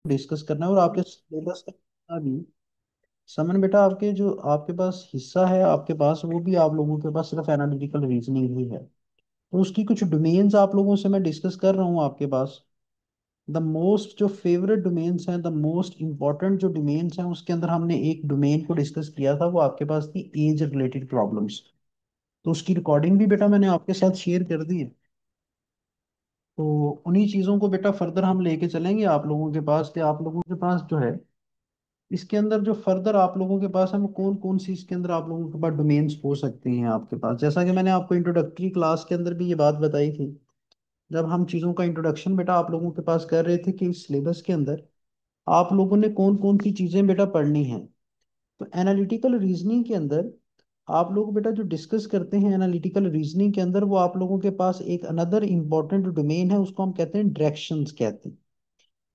Discuss करना है और आपके सिलेबस का जितना भी समन बेटा आपके जो आपके पास हिस्सा है आपके पास वो भी आप लोगों के पास सिर्फ एनालिटिकल रीजनिंग ही है। तो उसकी कुछ डोमेन्स आप लोगों से मैं डिस्कस कर रहा हूँ आपके पास। द मोस्ट जो फेवरेट डोमेन्स हैं, द मोस्ट इंपॉर्टेंट जो डोमेन्स हैं, उसके अंदर हमने एक डोमेन को डिस्कस किया था, वो आपके पास थी एज रिलेटेड प्रॉब्लम्स। तो उसकी रिकॉर्डिंग भी बेटा मैंने आपके साथ शेयर कर दी है। तो उन्हीं चीज़ों को बेटा फर्दर हम लेके चलेंगे आप लोगों के पास, कि आप लोगों के पास जो है इसके अंदर जो फर्दर आप लोगों के पास है वो कौन कौन सी इसके अंदर आप लोगों के पास डोमेन्स हो सकती हैं आपके पास। जैसा कि मैंने आपको इंट्रोडक्टरी क्लास के अंदर भी ये बात बताई थी, जब हम चीज़ों का इंट्रोडक्शन बेटा आप लोगों के पास कर रहे थे, कि इस सिलेबस के अंदर आप लोगों ने कौन कौन सी चीज़ें बेटा पढ़नी हैं। तो एनालिटिकल रीजनिंग के अंदर आप लोग बेटा जो डिस्कस करते हैं एनालिटिकल रीजनिंग के अंदर, वो आप लोगों के पास एक अनदर इंपॉर्टेंट डोमेन है, उसको हम कहते हैं डायरेक्शंस कहते हैं।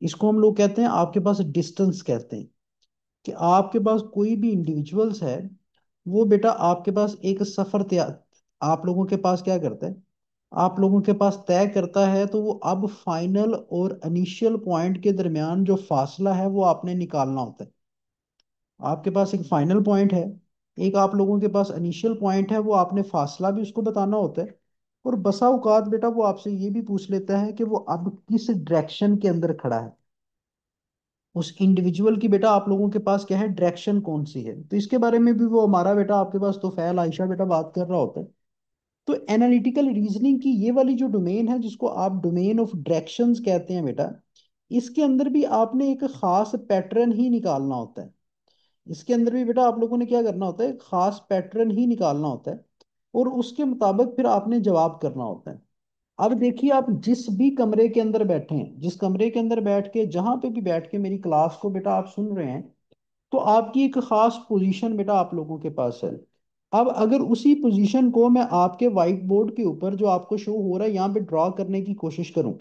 इसको हम लोग कहते हैं आपके पास डिस्टेंस कहते हैं। कि आपके पास कोई भी इंडिविजुअल्स है, वो बेटा आपके पास एक सफर तैयार आप लोगों के पास क्या करता है, आप लोगों के पास तय करता है। तो वो अब फाइनल और इनिशियल पॉइंट के दरमियान जो फासला है वो आपने निकालना होता है। आपके पास एक फाइनल पॉइंट है, एक आप लोगों के पास इनिशियल पॉइंट है, वो आपने फासला भी उसको बताना होता है। और बसा औकात बेटा वो आपसे ये भी पूछ लेता है कि वो अब किस डायरेक्शन के अंदर खड़ा है। उस इंडिविजुअल की बेटा आप लोगों के पास क्या है, डायरेक्शन कौन सी है। तो इसके बारे में भी वो हमारा बेटा आपके पास तो फैल आयशा बेटा बात कर रहा होता है। तो एनालिटिकल रीजनिंग की ये वाली जो डोमेन है, जिसको आप डोमेन ऑफ डायरेक्शंस कहते हैं बेटा, इसके अंदर भी आपने एक खास पैटर्न ही निकालना होता है। इसके अंदर भी बेटा आप लोगों ने क्या करना होता है, एक खास पैटर्न ही निकालना होता है। और उसके मुताबिक फिर आपने जवाब करना होता है। अब देखिए, आप जिस भी कमरे के अंदर बैठे हैं, जिस कमरे के अंदर बैठ के जहां पे भी बैठ के मेरी क्लास को बेटा आप सुन रहे हैं, तो आपकी एक खास पोजीशन बेटा आप लोगों के पास है। अब अगर उसी पोजीशन को मैं आपके व्हाइट बोर्ड के ऊपर जो आपको शो हो रहा है यहाँ पे ड्रॉ करने की कोशिश करूं,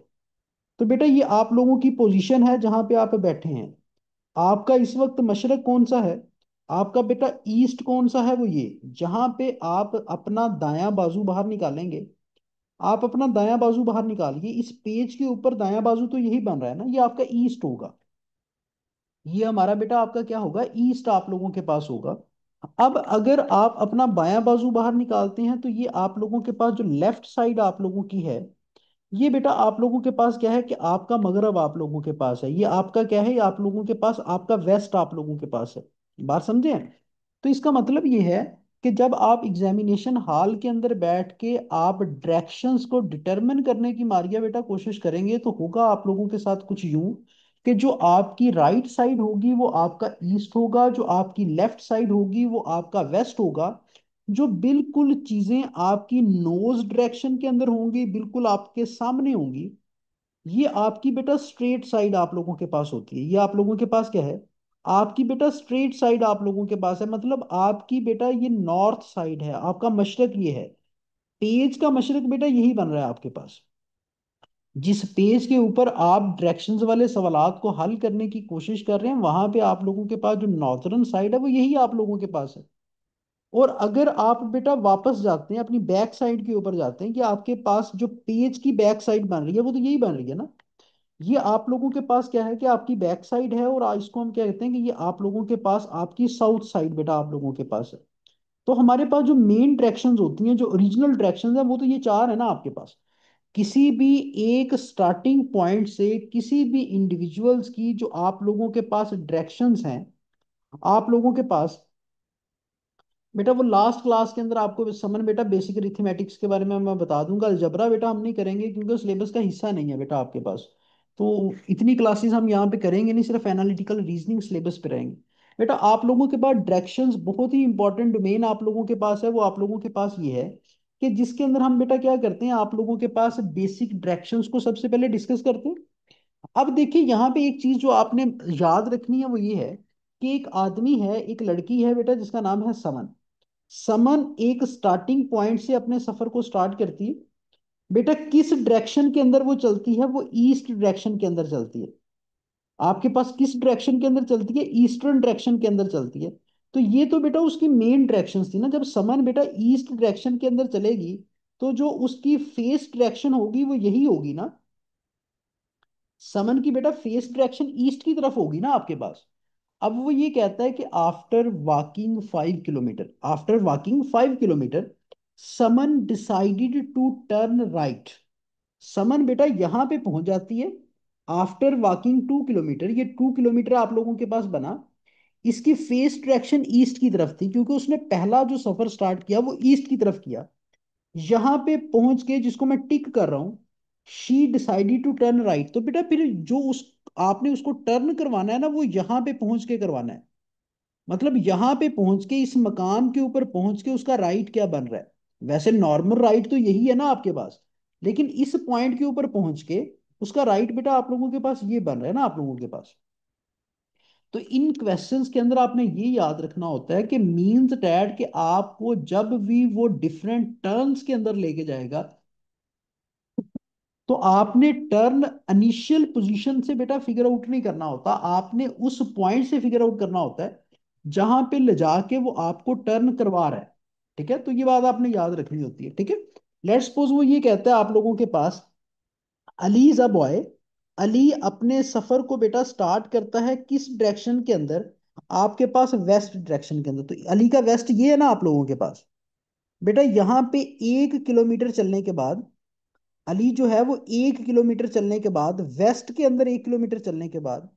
तो बेटा ये आप लोगों की पोजीशन है जहां पे आप बैठे हैं। आपका इस वक्त मशरक कौन सा है, आपका बेटा ईस्ट कौन सा है, वो ये जहां पे आप अपना दायां बाजू बाहर निकालेंगे। आप अपना दायां बाजू बाहर निकालिए, इस पेज के ऊपर दायां बाजू तो यही बन रहा है ना, ये आपका ईस्ट होगा। ये हमारा बेटा आपका क्या होगा, ईस्ट आप लोगों के पास होगा। अब अगर आप अपना बायां बाजू बाहर निकालते हैं, तो ये आप लोगों के पास जो लेफ्ट साइड आप लोगों की है, ये बेटा आप लोगों के पास क्या है, कि आपका मगरब आप लोगों के पास है। ये आपका क्या है, ये आप लोगों के पास आपका वेस्ट आप लोगों के पास है। बात समझे। तो इसका मतलब ये है कि जब आप एग्जामिनेशन हॉल के अंदर बैठ के आप डायरेक्शंस को डिटरमिन करने की मारिया बेटा कोशिश करेंगे, तो होगा आप लोगों के साथ कुछ यूं, कि जो आपकी राइट साइड होगी वो आपका ईस्ट होगा, जो आपकी लेफ्ट साइड होगी वो आपका वेस्ट होगा। जो बिल्कुल चीजें आपकी नोज डायरेक्शन के अंदर होंगी, बिल्कुल आपके सामने होंगी, ये आपकी बेटा स्ट्रेट साइड आप लोगों के पास होती है। ये आप लोगों के पास क्या है, आपकी बेटा स्ट्रेट साइड आप लोगों के पास है। मतलब आपकी बेटा ये नॉर्थ साइड है, आपका मशरक ये है। पेज का मशरक बेटा यही बन रहा है आपके पास। जिस पेज के ऊपर आप डायरेक्शंस वाले सवालात को हल करने की कोशिश कर रहे हैं, वहां पे आप लोगों के पास जो नॉर्थर्न साइड है वो यही आप लोगों के पास है। और अगर आप बेटा वापस जाते हैं अपनी बैक साइड के ऊपर जाते हैं, कि आपके पास जो पेज की बैक साइड बन रही है वो तो यही बन रही है ना। ये आप लोगों के पास क्या है, कि आपकी बैक साइड है, और इसको हम क्या कहते हैं, कि ये आप लोगों के पास आपकी साउथ साइड बेटा आप लोगों के पास है। तो हमारे पास जो मेन डायरेक्शंस होती हैं, जो ओरिजिनल डायरेक्शंस है, वो तो ये चार है ना आपके पास। किसी भी एक स्टार्टिंग पॉइंट से किसी भी इंडिविजुअल्स की जो आप लोगों के पास डायरेक्शंस हैं, आप लोगों के पास बेटा वो लास्ट क्लास के अंदर आपको समन बेटा बेसिक अरिथमेटिक्स के बारे में मैं बता दूंगा। अलजबरा बेटा हम नहीं करेंगे क्योंकि सिलेबस का हिस्सा नहीं है बेटा आपके पास। तो इतनी क्लासेस हम यहाँ पे करेंगे नहीं, सिर्फ एनालिटिकल रीजनिंग सिलेबस पे रहेंगे। बेटा आप लोगों के पास डायरेक्शंस बहुत ही इंपॉर्टेंट डोमेन आप लोगों के पास है, वो आप लोगों के पास ये है, कि जिसके अंदर हम बेटा क्या करते हैं, आप लोगों के पास बेसिक डायरेक्शंस को सबसे पहले डिस्कस करते हैं। अब देखिए यहाँ पे एक चीज जो आपने याद रखनी है वो ये है, कि एक आदमी है, एक लड़की है बेटा जिसका नाम है समन। समन एक स्टार्टिंग पॉइंट से अपने सफर को स्टार्ट करती है। बेटा किस डायरेक्शन के अंदर वो चलती है, वो ईस्ट डायरेक्शन के अंदर चलती है। आपके पास किस डायरेक्शन के अंदर चलती है, ईस्टर्न डायरेक्शन के अंदर चलती है। तो ये तो बेटा उसकी मेन डायरेक्शन थी ना। जब समन बेटा ईस्ट डायरेक्शन के अंदर चलेगी, तो जो उसकी फेस डायरेक्शन होगी वो यही होगी ना। समन की बेटा फेस डायरेक्शन ईस्ट की तरफ होगी ना आपके पास। अब वो ये कहता है कि after walking 5 kilometre Suman decided to turn right. Suman बेटा यहां पे पहुंच जाती है आफ्टर वॉकिंग 2 किलोमीटर। ये 2 किलोमीटर आप लोगों के पास बना। इसकी फेस डायरेक्शन ईस्ट की तरफ थी क्योंकि उसने पहला जो सफर स्टार्ट किया वो ईस्ट की तरफ किया। यहां पे पहुंच के जिसको मैं टिक कर रहा हूं, she decided to turn right, तो बेटा फिर जो उस आपने उसको टर्न करवाना है ना वो यहां पे पहुंच के करवाना है। मतलब यहां पे पहुंच के इस मकाम के ऊपर पहुंच के उसका राइट क्या बन रहा है। वैसे नॉर्मल राइट तो यही है ना आपके पास, लेकिन इस पॉइंट के ऊपर पहुंच के उसका राइट बेटा आप लोगों के पास ये बन रहा है ना आप लोगों के पास। तो इन क्वेश्चंस के अंदर आपने ये याद रखना होता है कि मीन्स डैट कि आपको जब भी वो डिफरेंट टर्न्स के अंदर लेके जाएगा तो आपने टर्न इनिशियल पोजीशन से बेटा फिगर आउट नहीं करना होता, आपने उस पॉइंट से फिगर आउट करना होता है जहां पे ले जाके वो आपको टर्न करवा रहा है। ठीक है, तो ये बात आपने याद रखनी होती है। ठीक है, लेट्स सपोज वो ये कहता है आप लोगों के पास Ali is a boy. Ali अपने सफर को बेटा स्टार्ट करता है किस डायरेक्शन के अंदर, आपके पास वेस्ट डायरेक्शन के अंदर। तो अली का वेस्ट ये है ना आप लोगों के पास। बेटा यहाँ पे 1 किलोमीटर चलने के बाद अली जो है वो 1 किलोमीटर चलने के बाद वेस्ट के अंदर 1 किलोमीटर चलने के बाद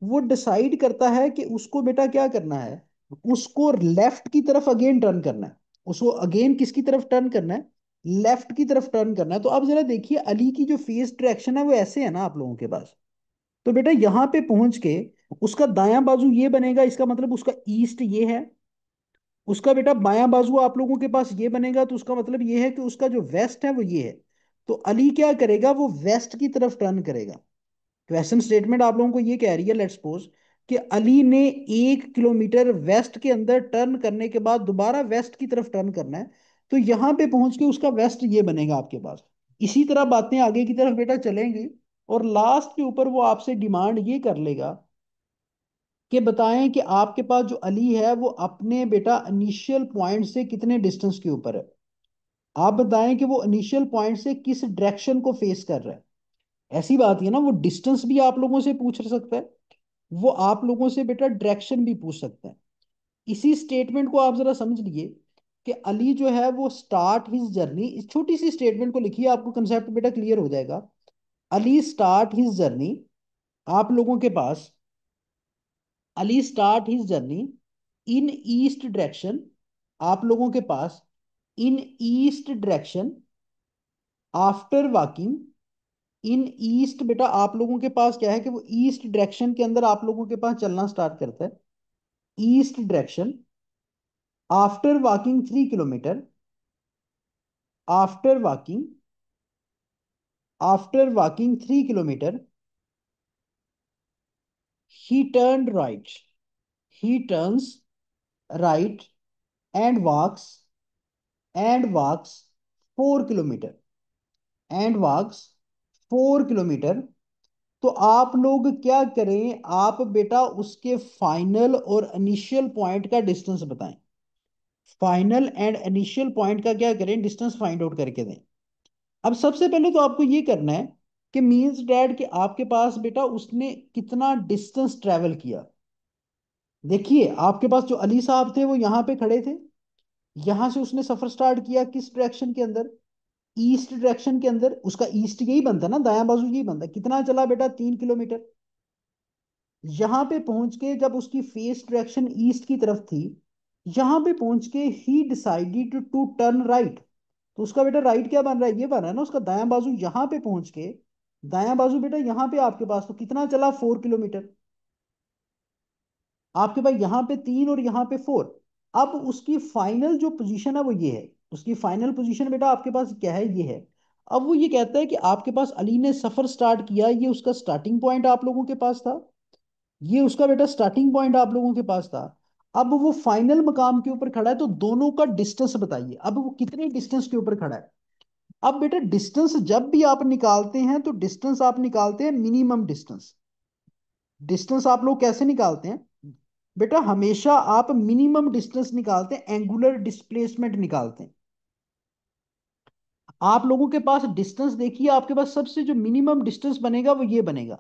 वो डिसाइड करता है कि उसको बेटा क्या करना है, उसको लेफ्ट की तरफ अगेन टर्न करना है। उसको अगेन किसकी तरफ टर्न करना है, लेफ्ट की तरफ टर्न करना है। तो अब जरा देखिए अली की जो फेस डायरेक्शन है वो ऐसे है ना आप लोगों के पास। तो बेटा यहां पे पहुंच के उसका दायां बाजू ये बनेगा, इसका मतलब उसका ईस्ट ये है। उसका बेटा बायां बाजू आप लोगों के पास ये बनेगा, तो उसका मतलब ये है कि उसका जो वेस्ट है वो ये है। तो अली क्या करेगा, वो वेस्ट की तरफ टर्न करेगा। क्वेश्चन स्टेटमेंट आप लोगों को ये कह रही है, लेट्स सपोज कि अली ने 1 किलोमीटर वेस्ट के अंदर टर्न करने के बाद दोबारा वेस्ट की तरफ टर्न करना है। तो यहां पे पहुंच के उसका वेस्ट ये बनेगा आपके पास। इसी तरह बातें आगे की तरफ बेटा चलेंगी और लास्ट के ऊपर वो आपसे डिमांड ये कर लेगा कि बताएं कि आपके पास जो अली है वो अपने बेटा इनिशियल पॉइंट से कितने डिस्टेंस के ऊपर है। आप बताएं कि वो इनिशियल पॉइंट से किस डायरेक्शन को फेस कर रहा है। ऐसी बात है ना, वो डिस्टेंस भी आप लोगों से पूछ सकता है, वो आप लोगों से बेटा डायरेक्शन भी पूछ सकता है। इसी स्टेटमेंट को आप जरा समझ लिए कि अली जो है वो स्टार्ट हिज जर्नी, इस छोटी सी स्टेटमेंट को लिखिए आपको कंसेप्ट बेटा क्लियर हो जाएगा। अली स्टार्ट हिज जर्नी, आप लोगों के पास Ali start his journey in east direction, आप लोगों के पास in east direction after walking in east. बेटा आप लोगों के पास क्या है कि वो ईस्ट डायरेक्शन के अंदर आप लोगों के पास चलना स्टार्ट करता है। East direction after walking 3 kilometre, after walking after walking 3 kilometre he turn right, he turns right and walks 4 kilometre walks 4 kilometre. तो आप लोग क्या करें, आप बेटा उसके फाइनल और इनिशियल पॉइंट का डिस्टेंस बताएं। फाइनल एंड इनिशियल पॉइंट का क्या करें, डिस्टेंस फाइंड आउट करके दें। अब सबसे पहले तो आपको ये करना है कि मीन्स डैट कि आपके पास बेटा उसने कितना डिस्टेंस ट्रेवल किया। देखिए आपके पास जो अली साहब थे वो यहाँ पे खड़े थे, यहां से उसने सफर स्टार्ट किया किस डायरेक्शन के अंदर, ईस्ट डायरेक्शन के अंदर। उसका ईस्ट यही बनता ना, दायां बाजू यही बनता। कितना चला बेटा, 3 किलोमीटर। यहां पे पहुंच के जब उसकी फेस डायरेक्शन ईस्ट की तरफ थी, यहां पे पहुंच के he decided to turn right. तो उसका बेटा राइट क्या बन रहा है, ये बन रहा है ना उसका दायां बाजू। यहां पे पहुंच के दायां बाजू बेटा यहां पे आपके पास तो कितना चला, 4 किलोमीटर। आपके पास यहाँ पे 3 और यहाँ पे 4। अब उसकी फाइनल जो पोजीशन है वो ये है, उसकी फाइनल पोजीशन बेटा आपके पास क्या है, ये है। अब वो ये कहता है कि आपके पास अली ने सफर स्टार्ट किया, ये उसका स्टार्टिंग पॉइंट आप लोगों के पास था, ये उसका बेटा स्टार्टिंग पॉइंट आप लोगों के पास था। अब वो फाइनल मकाम के ऊपर खड़ा है, तो दोनों का डिस्टेंस बताइए, अब वो कितने डिस्टेंस के ऊपर खड़ा है। अब बेटा डिस्टेंस जब भी आप निकालते हैं तो डिस्टेंस आप निकालते हैं मिनिमम डिस्टेंस। डिस्टेंस आप लोग कैसे निकालते हैं बेटा, हमेशा आप मिनिमम डिस्टेंस निकालते हैं, एंगुलर डिस्प्लेसमेंट निकालते हैं। आप लोगों के पास डिस्टेंस देखिए, आपके पास सबसे जो मिनिमम डिस्टेंस बनेगा वो ये बनेगा।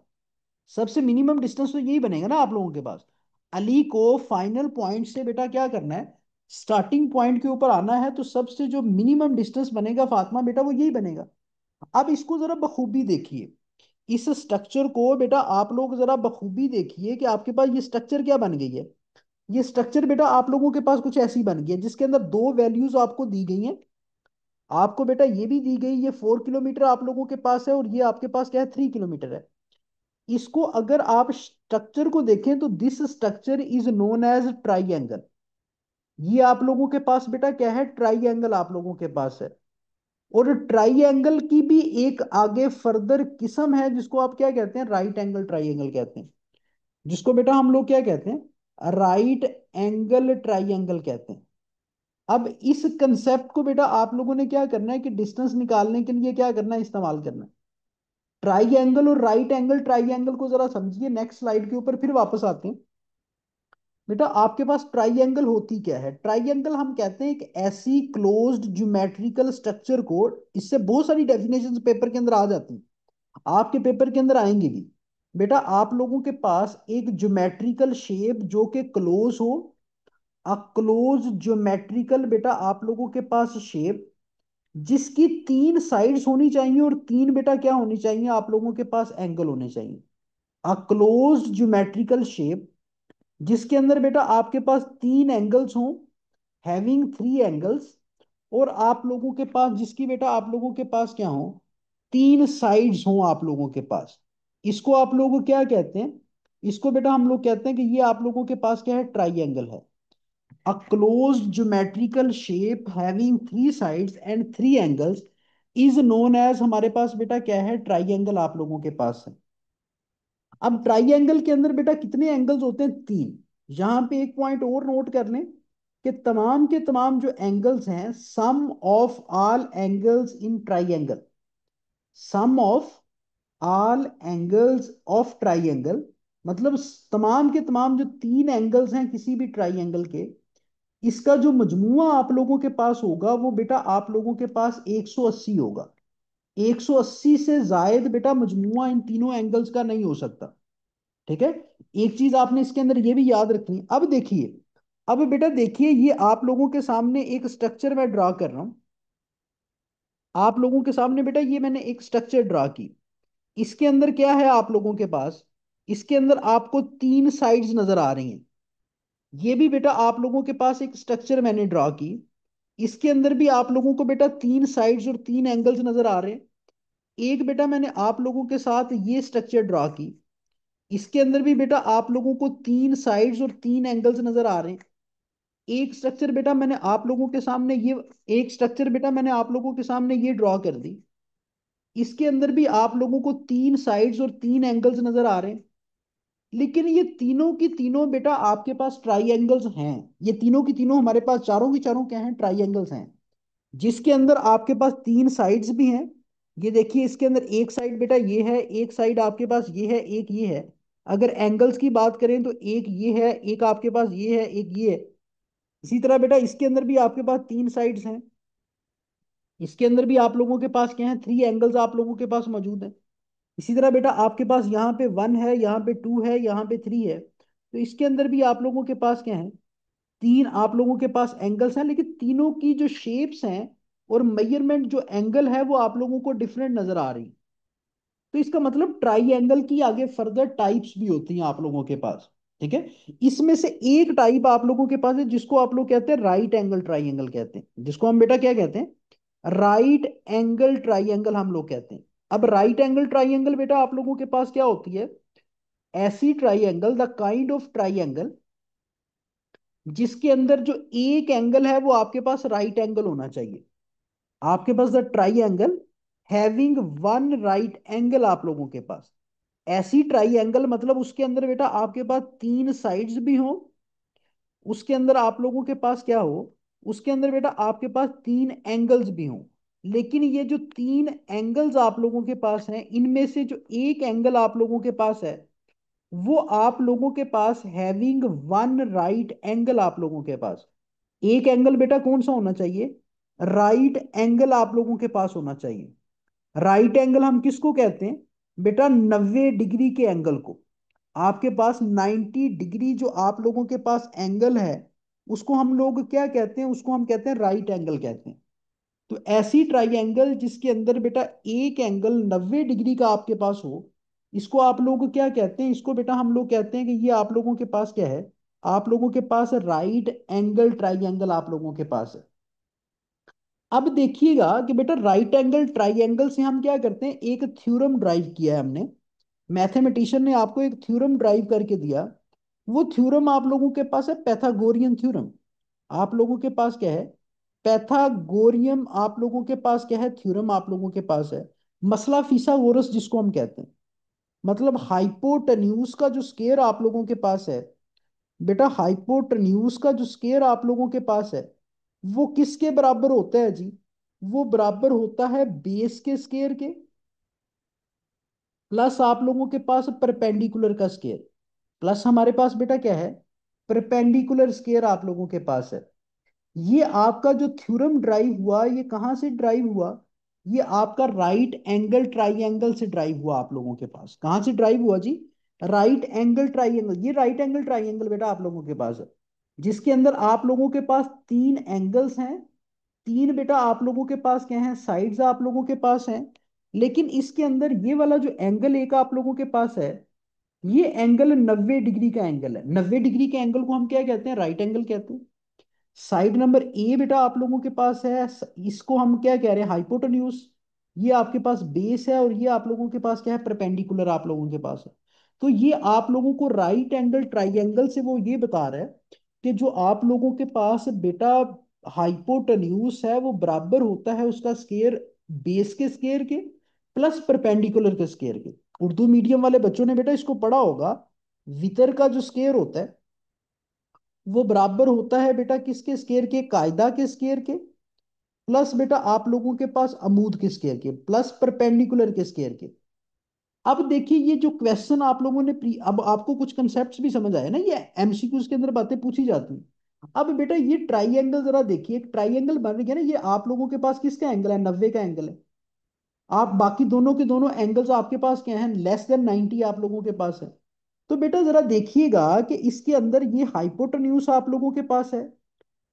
सबसे मिनिमम डिस्टेंस तो यही बनेगा ना आप लोगों के पास। अली को फाइनल पॉइंट से बेटा क्या करना है, स्टार्टिंग पॉइंट के ऊपर आना है, तो सबसे जो मिनिमम डिस्टेंस बनेगा फातिमा बेटा वो यही बनेगा। अब इसको जरा बखूबी देखिए, इस स्ट्रक्चर को बेटा आप लोग जरा बखूबी देखिए कि आपके पास ये स्ट्रक्चर क्या बन गई है। ये स्ट्रक्चर बेटा आप लोगों के पास कुछ ऐसी बन गई है जिसके अंदर दो वैल्यूज आपको दी गई हैं। आपको बेटा ये भी दी गई, ये 4 किलोमीटर आप लोगों के पास है, और ये आपके पास क्या है, 3 किलोमीटर है। इसको अगर आप स्ट्रक्चर को देखें तो this structure is known as triangle. ये आप लोगों के पास बेटा क्या है, ट्राइएंगल आप लोगों के पास है। और ट्राइएंगल की भी एक आगे फर्दर किस्म है जिसको आप क्या कहते हैं, राइट एंगल ट्राइएंगल कहते हैं। जिसको बेटा हम लोग क्या कहते हैं, राइट एंगल ट्राइएंगल कहते हैं। अब इस कंसेप्ट को बेटा आप लोगों ने क्या करना है कि डिस्टेंस निकालने के लिए क्या करना है, इस्तेमाल करना है। ट्राइएंगल और राइट एंगल ट्राइएंगल को जरा समझिए, नेक्स्ट स्लाइड के ऊपर फिर वापस आते हैं। बेटा आपके पास ट्राइएंगल होती क्या है, ट्राइएंगल हम कहते हैं एक ऐसी क्लोज्ड ज्योमेट्रिकल स्ट्रक्चर को, इससे बहुत सारी डेफिनेशन पेपर के अंदर आ जाती हैं, आपके पेपर के अंदर आएंगे भी। बेटा आप लोगों के पास एक ज्योमेट्रिकल शेप जो कि क्लोज हो, अ क्लोज ज्योमेट्रिकल बेटा आप लोगों के पास शेप जिसकी तीन साइड्स होनी चाहिए, और तीन बेटा क्या होनी चाहिए, आप लोगों के पास एंगल होने चाहिए। अ क्लोज ज्योमेट्रिकल शेप जिसके अंदर बेटा आपके पास तीन एंगल्स हों, हैविंग 3 एंगल्स, और आप लोगों के पास जिसकी बेटा आप लोगों के पास क्या हो, तीन साइड्स हों आप लोगों के पास। इसको आप लोग क्या कहते हैं, इसको बेटा हम लोग कहते हैं कि ये आप लोगों के पास क्या है, ट्राइएंगल है। A closed geometrical shape having 3 sides and 3 angles is known as, हमारे पास बेटा क्या है, ट्राइएंगल आप लोगों के पास है। अब ट्राइएंगल के अंदर बेटा कितने एंगल्स होते हैं, 3। यहां पे एक पॉइंट और नोट कर लें कि तमाम के तमाम जो एंगल्स हैं, sum of all angles in triangle, sum of all angles of triangle, मतलब तमाम के तमाम जो 3 एंगल्स हैं किसी भी ट्राइएंगल के, इसका जो मजमुआ आप लोगों के पास होगा वो बेटा आप लोगों के पास 180 होगा। 180 से जायद बेटा मजमुआ इन तीनों एंगल्स का नहीं हो सकता। ठीक है, एक चीज आपने इसके अंदर ये भी याद रखनी है। अब देखिए, अब बेटा देखिए, ये आप लोगों के सामने एक स्ट्रक्चर मैं ड्रा कर रहा हूं। आप लोगों के सामने बेटा ये मैंने एक स्ट्रक्चर ड्रा की। इसके अंदर क्या है आप लोगों के पास, इसके अंदर आपको तीन साइड्स नजर आ रही हैं। ये भी बेटा आप लोगों के पास एक स्ट्रक्चर मैंने ड्रा की, इसके अंदर भी आप लोगों को बेटा तीन साइड्स और तीन एंगल्स नजर आ रहे हैं। एक बेटा मैंने आप लोगों के साथ ये स्ट्रक्चर ड्रा की, इसके अंदर भी बेटा आप लोगों को तीन साइड्स और तीन एंगल्स नजर आ रहे हैं। एक स्ट्रक्चर बेटा मैंने आप लोगों के सामने ये, एक स्ट्रक्चर बेटा मैंने आप लोगों के सामने ये ड्रॉ कर दी, इसके अंदर भी आप लोगों को तीन साइड्स और तीन एंगल्स नजर आ रहे हैं। लेकिन ये तीनों की तीनों बेटा आपके पास ट्राइएंगल्स हैं। ये तीनों की तीनों हमारे पास चारों की चारों क्या हैं, ट्राइएंगल्स हैं, जिसके अंदर आपके पास तीन साइड्स भी हैं। ये देखिए, इसके अंदर एक साइड बेटा ये है, एक साइड आपके पास ये है, एक ये है। अगर एंगल्स की बात करें तो एक ये है, एक आपके पास ये है, एक ये है। इसी तरह बेटा इसके अंदर भी आपके पास तीन साइड्स हैं, इसके अंदर भी आप लोगों के पास क्या है, 3 एंगल्स आप लोगों के पास मौजूद हैं। इसी तरह बेटा आपके पास यहाँ पे 1 है, यहाँ पे 2 है, यहाँ पे 3 है, तो इसके अंदर भी आप लोगों के पास क्या है, तीन आप लोगों के पास एंगल्स हैं, लेकिन तीनों की जो शेप्स हैं और मेजरमेंट जो एंगल है वो आप लोगों को डिफरेंट नजर आ रही। तो इसका मतलब ट्राइएंगल की आगे फर्दर टाइप्स भी होती हैं आप लोगों के पास। ठीक है, इसमें से एक टाइप आप लोगों के पास है जिसको आप लोग कहते हैं राइट एंगल ट्राइएंगल कहते हैं, जिसको हम बेटा क्या कहते हैं, राइट एंगल ट्राइएंगल हम लोग कहते हैं। अब राइट एंगल ट्राइएंगल बेटा आप लोगों के पास क्या होती है, ऐसी triangle, the kind of triangle जिसके अंदर जो एक एंगल है वो आपके पास राइट एंगल होना चाहिए। आपके पास the triangle having one right angle आप लोगों के पास, ऐसी ट्राइएंगल मतलब उसके अंदर बेटा आपके पास तीन साइड्स भी हो, उसके अंदर आप लोगों के पास क्या हो, उसके अंदर बेटा आपके पास तीन एंगल्स भी हों। लेकिन ये जो तीन एंगल्स आप लोगों के पास हैं, इनमें से जो एक एंगल आप लोगों के पास है वो आप लोगों के पास हैविंग वन राइट एंगल, आप लोगों के पास एक एंगल बेटा कौन सा होना चाहिए, राइट एंगल आप लोगों के पास होना चाहिए। राइट एंगल हम किसको कहते हैं बेटा? 90 डिग्री के एंगल को। आपके पास 90 डिग्री जो आप लोगों के पास एंगल है, उसको हम लोग क्या कहते हैं? उसको हम कहते हैं राइट एंगल कहते हैं। तो ऐसी ट्राइएंगल जिसके अंदर बेटा एक एंगल 90 डिग्री का आपके पास हो, इसको आप लोग क्या कहते हैं? इसको बेटा हम लोग कहते हैं कि ये आप लोगों के पास क्या है? आप लोगों के पास राइट एंगल ट्राइएंगल आप लोगों के पास है। अब देखिएगा कि बेटा राइट एंगल ट्राइएंगल से हम क्या करते हैं? एक थ्योरम ड्राइव किया है हमने। मैथमेटिशियन ने आपको एक थ्योरम ड्राइव करके दिया। वो थ्योरम आप लोगों के पास है पैथागोरियन थ्योरम। आप लोगों के पास क्या है? पैथागोरियम आप लोगों के पास क्या है? थ्योरम आप लोगों के पास है। मसला फिसागोरस जिसको हम कहते हैं, मतलब हाइपोटेन्यूज का जो स्केयर आप लोगों के पास है बेटा, हाइपोटेन्यूज का जो स्केयर आप लोगों के पास है, वो किसके बराबर होता है जी? वो बराबर होता है बेस के स्केयर के, प्लस आप लोगों के पास परपेंडिकुलर का स्केयर। प्लस हमारे पास बेटा क्या है? परपेंडिकुलर स्केयर आप लोगों के पास है। ये आपका जो थ्योरम ड्राइव हुआ, ये कहाँ से ड्राइव हुआ? ये आपका राइट एंगल ट्राइएंगल से ड्राइव हुआ आप लोगों के पास। कहाँ से ड्राइव हुआ जी? Right angle triangle. ये राइट एंगल ट्राइएंगल बेटा आप लोगों के पास है, जिसके अंदर आप लोगों के पास तीन एंगल्स हैं। तीन बेटा आप लोगों के पास क्या है? साइड्स आप लोगों के पास हैं। लेकिन इसके अंदर ये वाला जो एंगल एक आप लोगों के पास है, ये एंगल 90 डिग्री का एंगल है। 90 डिग्री के एंगल को हम क्या कहते हैं? राइट एंगल कहते हैं। साइड नंबर ए बेटा आप लोगों के पास है, इसको हम क्या कह रहे हैं? हाइपोटेन्यूज। ये आपके पास बेस है, और ये आप लोगों के पास क्या है? परपेंडिकुलर आप लोगों के पास है। तो ये आप लोगों को राइट एंगल ट्राइएंगल से वो ये बता रहा है कि जो आप लोगों के पास बेटा हाइपोटेन्यूज है, वो बराबर होता है उसका स्केयर बेस के स्केयर के, प्लस परपेंडिकुलर के स्केयर के। उर्दू मीडियम वाले बच्चों ने बेटा इसको पढ़ा होगा। वितर का जो स्केयर होता है, वो बराबर होता है बेटा किसके स्केयर के? कायदा के स्केयर के, प्लस बेटा आप लोगों के पास अमूद के स्केयर के, प्लस परपेंडिकुलर के स्केयर के। अब देखिए ये जो क्वेश्चन आप लोगों ने अब आपको कुछ कंसेप्ट्स भी समझ आए ना, ये एमसीक्यूज के अंदर बातें पूछी जाती हैं। अब बेटा ये ट्राइएंगल जरा देखिए, एक ट्राइएंगल बन गया ना, ये आप लोगों के पास किसका एंगल है? 90 का एंगल है। आप बाकी दोनों के दोनों एंगल्स आपके पास क्या हैं? लेस देन 90 आप लोगों के पास है। तो बेटा जरा देखिएगा कि इसके अंदर ये हाइपोटेन्यूज आप लोगों के पास है,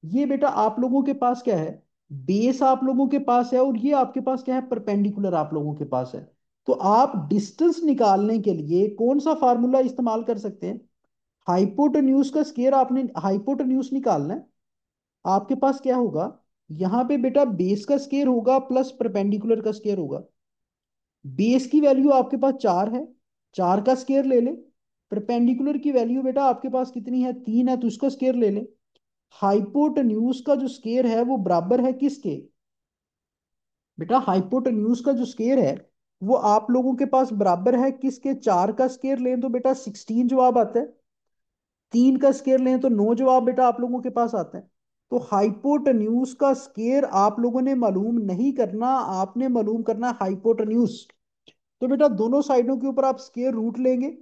ये बेटा आप लोगों के पास क्या है? बेस आप लोगों के पास है, और ये आपके पास क्या है? परपेंडिकुलर आप लोगों के पास है। तो आप डिस्टेंस निकालने के लिए कौन सा फार्मूला इस्तेमाल कर सकते हैं? हाइपोटेन्यूज का स्केयर, आपने हाइपोटेन्यूज निकालना है। आपके पास क्या होगा? यहां पे बेटा बेस का स्केयर होगा प्लस परपेंडिकुलर का स्केयर होगा। बेस की वैल्यू आपके पास 4 है, 4 का स्केयर ले ले। परपेंडिकुलर की वैल्यू बेटा आपके पास कितनी है? 3 है, तो उसका स्केयर ले ले। हाइपोटेन्यूज का जो स्केयर है वो बराबर है किसके? बेटा हाइपोटेन्यूज का जो स्केयर है, वो आप लोगों के पास बराबर है किसके? 4 का स्केयर लें तो बेटा 16 जवाब आता है। 3 का स्केयर लें तो 9 जवाब बेटा आप लोगों के पास आता है। तो हाइपोटेन्यूज का स्केयर आप लोगों ने मालूम नहीं करना, आपने मालूम करना हाइपोटेन्यूज। तो बेटा दोनों साइडों के ऊपर आप स्केयर रूट लेंगे।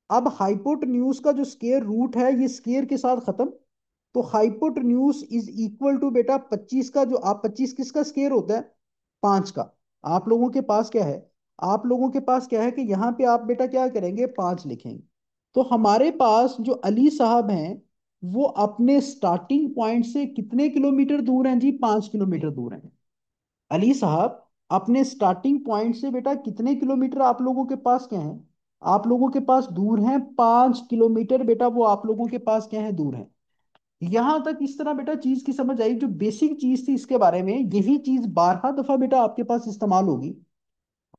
अब हाइपोटेन्यूज का जो स्केयर रूट है, ये स्केयर के साथ खत्म। तो हाइपोटेन्यूज इज इक्वल टू बेटा 25 का, जो आप 25 किसका स्केयर होता है? 5 का। आप लोगों के पास क्या है? आप लोगों के पास क्या है कि यहाँ पे आप बेटा क्या करेंगे? 5 लिखेंगे। तो हमारे पास जो अली साहब हैं, वो अपने स्टार्टिंग पॉइंट से कितने किलोमीटर दूर हैं जी? 5 किलोमीटर दूर हैं। अली साहब अपने स्टार्टिंग पॉइंट से बेटा कितने किलोमीटर आप लोगों के पास क्या है? आप लोगों के पास दूर हैं 5 किलोमीटर बेटा, वो आप लोगों के पास क्या है? दूर है। यहां तक इस तरह बेटा चीज की समझ आई। जो बेसिक चीज थी इसके बारे में, यही चीज 12 दफा बेटा आपके पास इस्तेमाल होगी।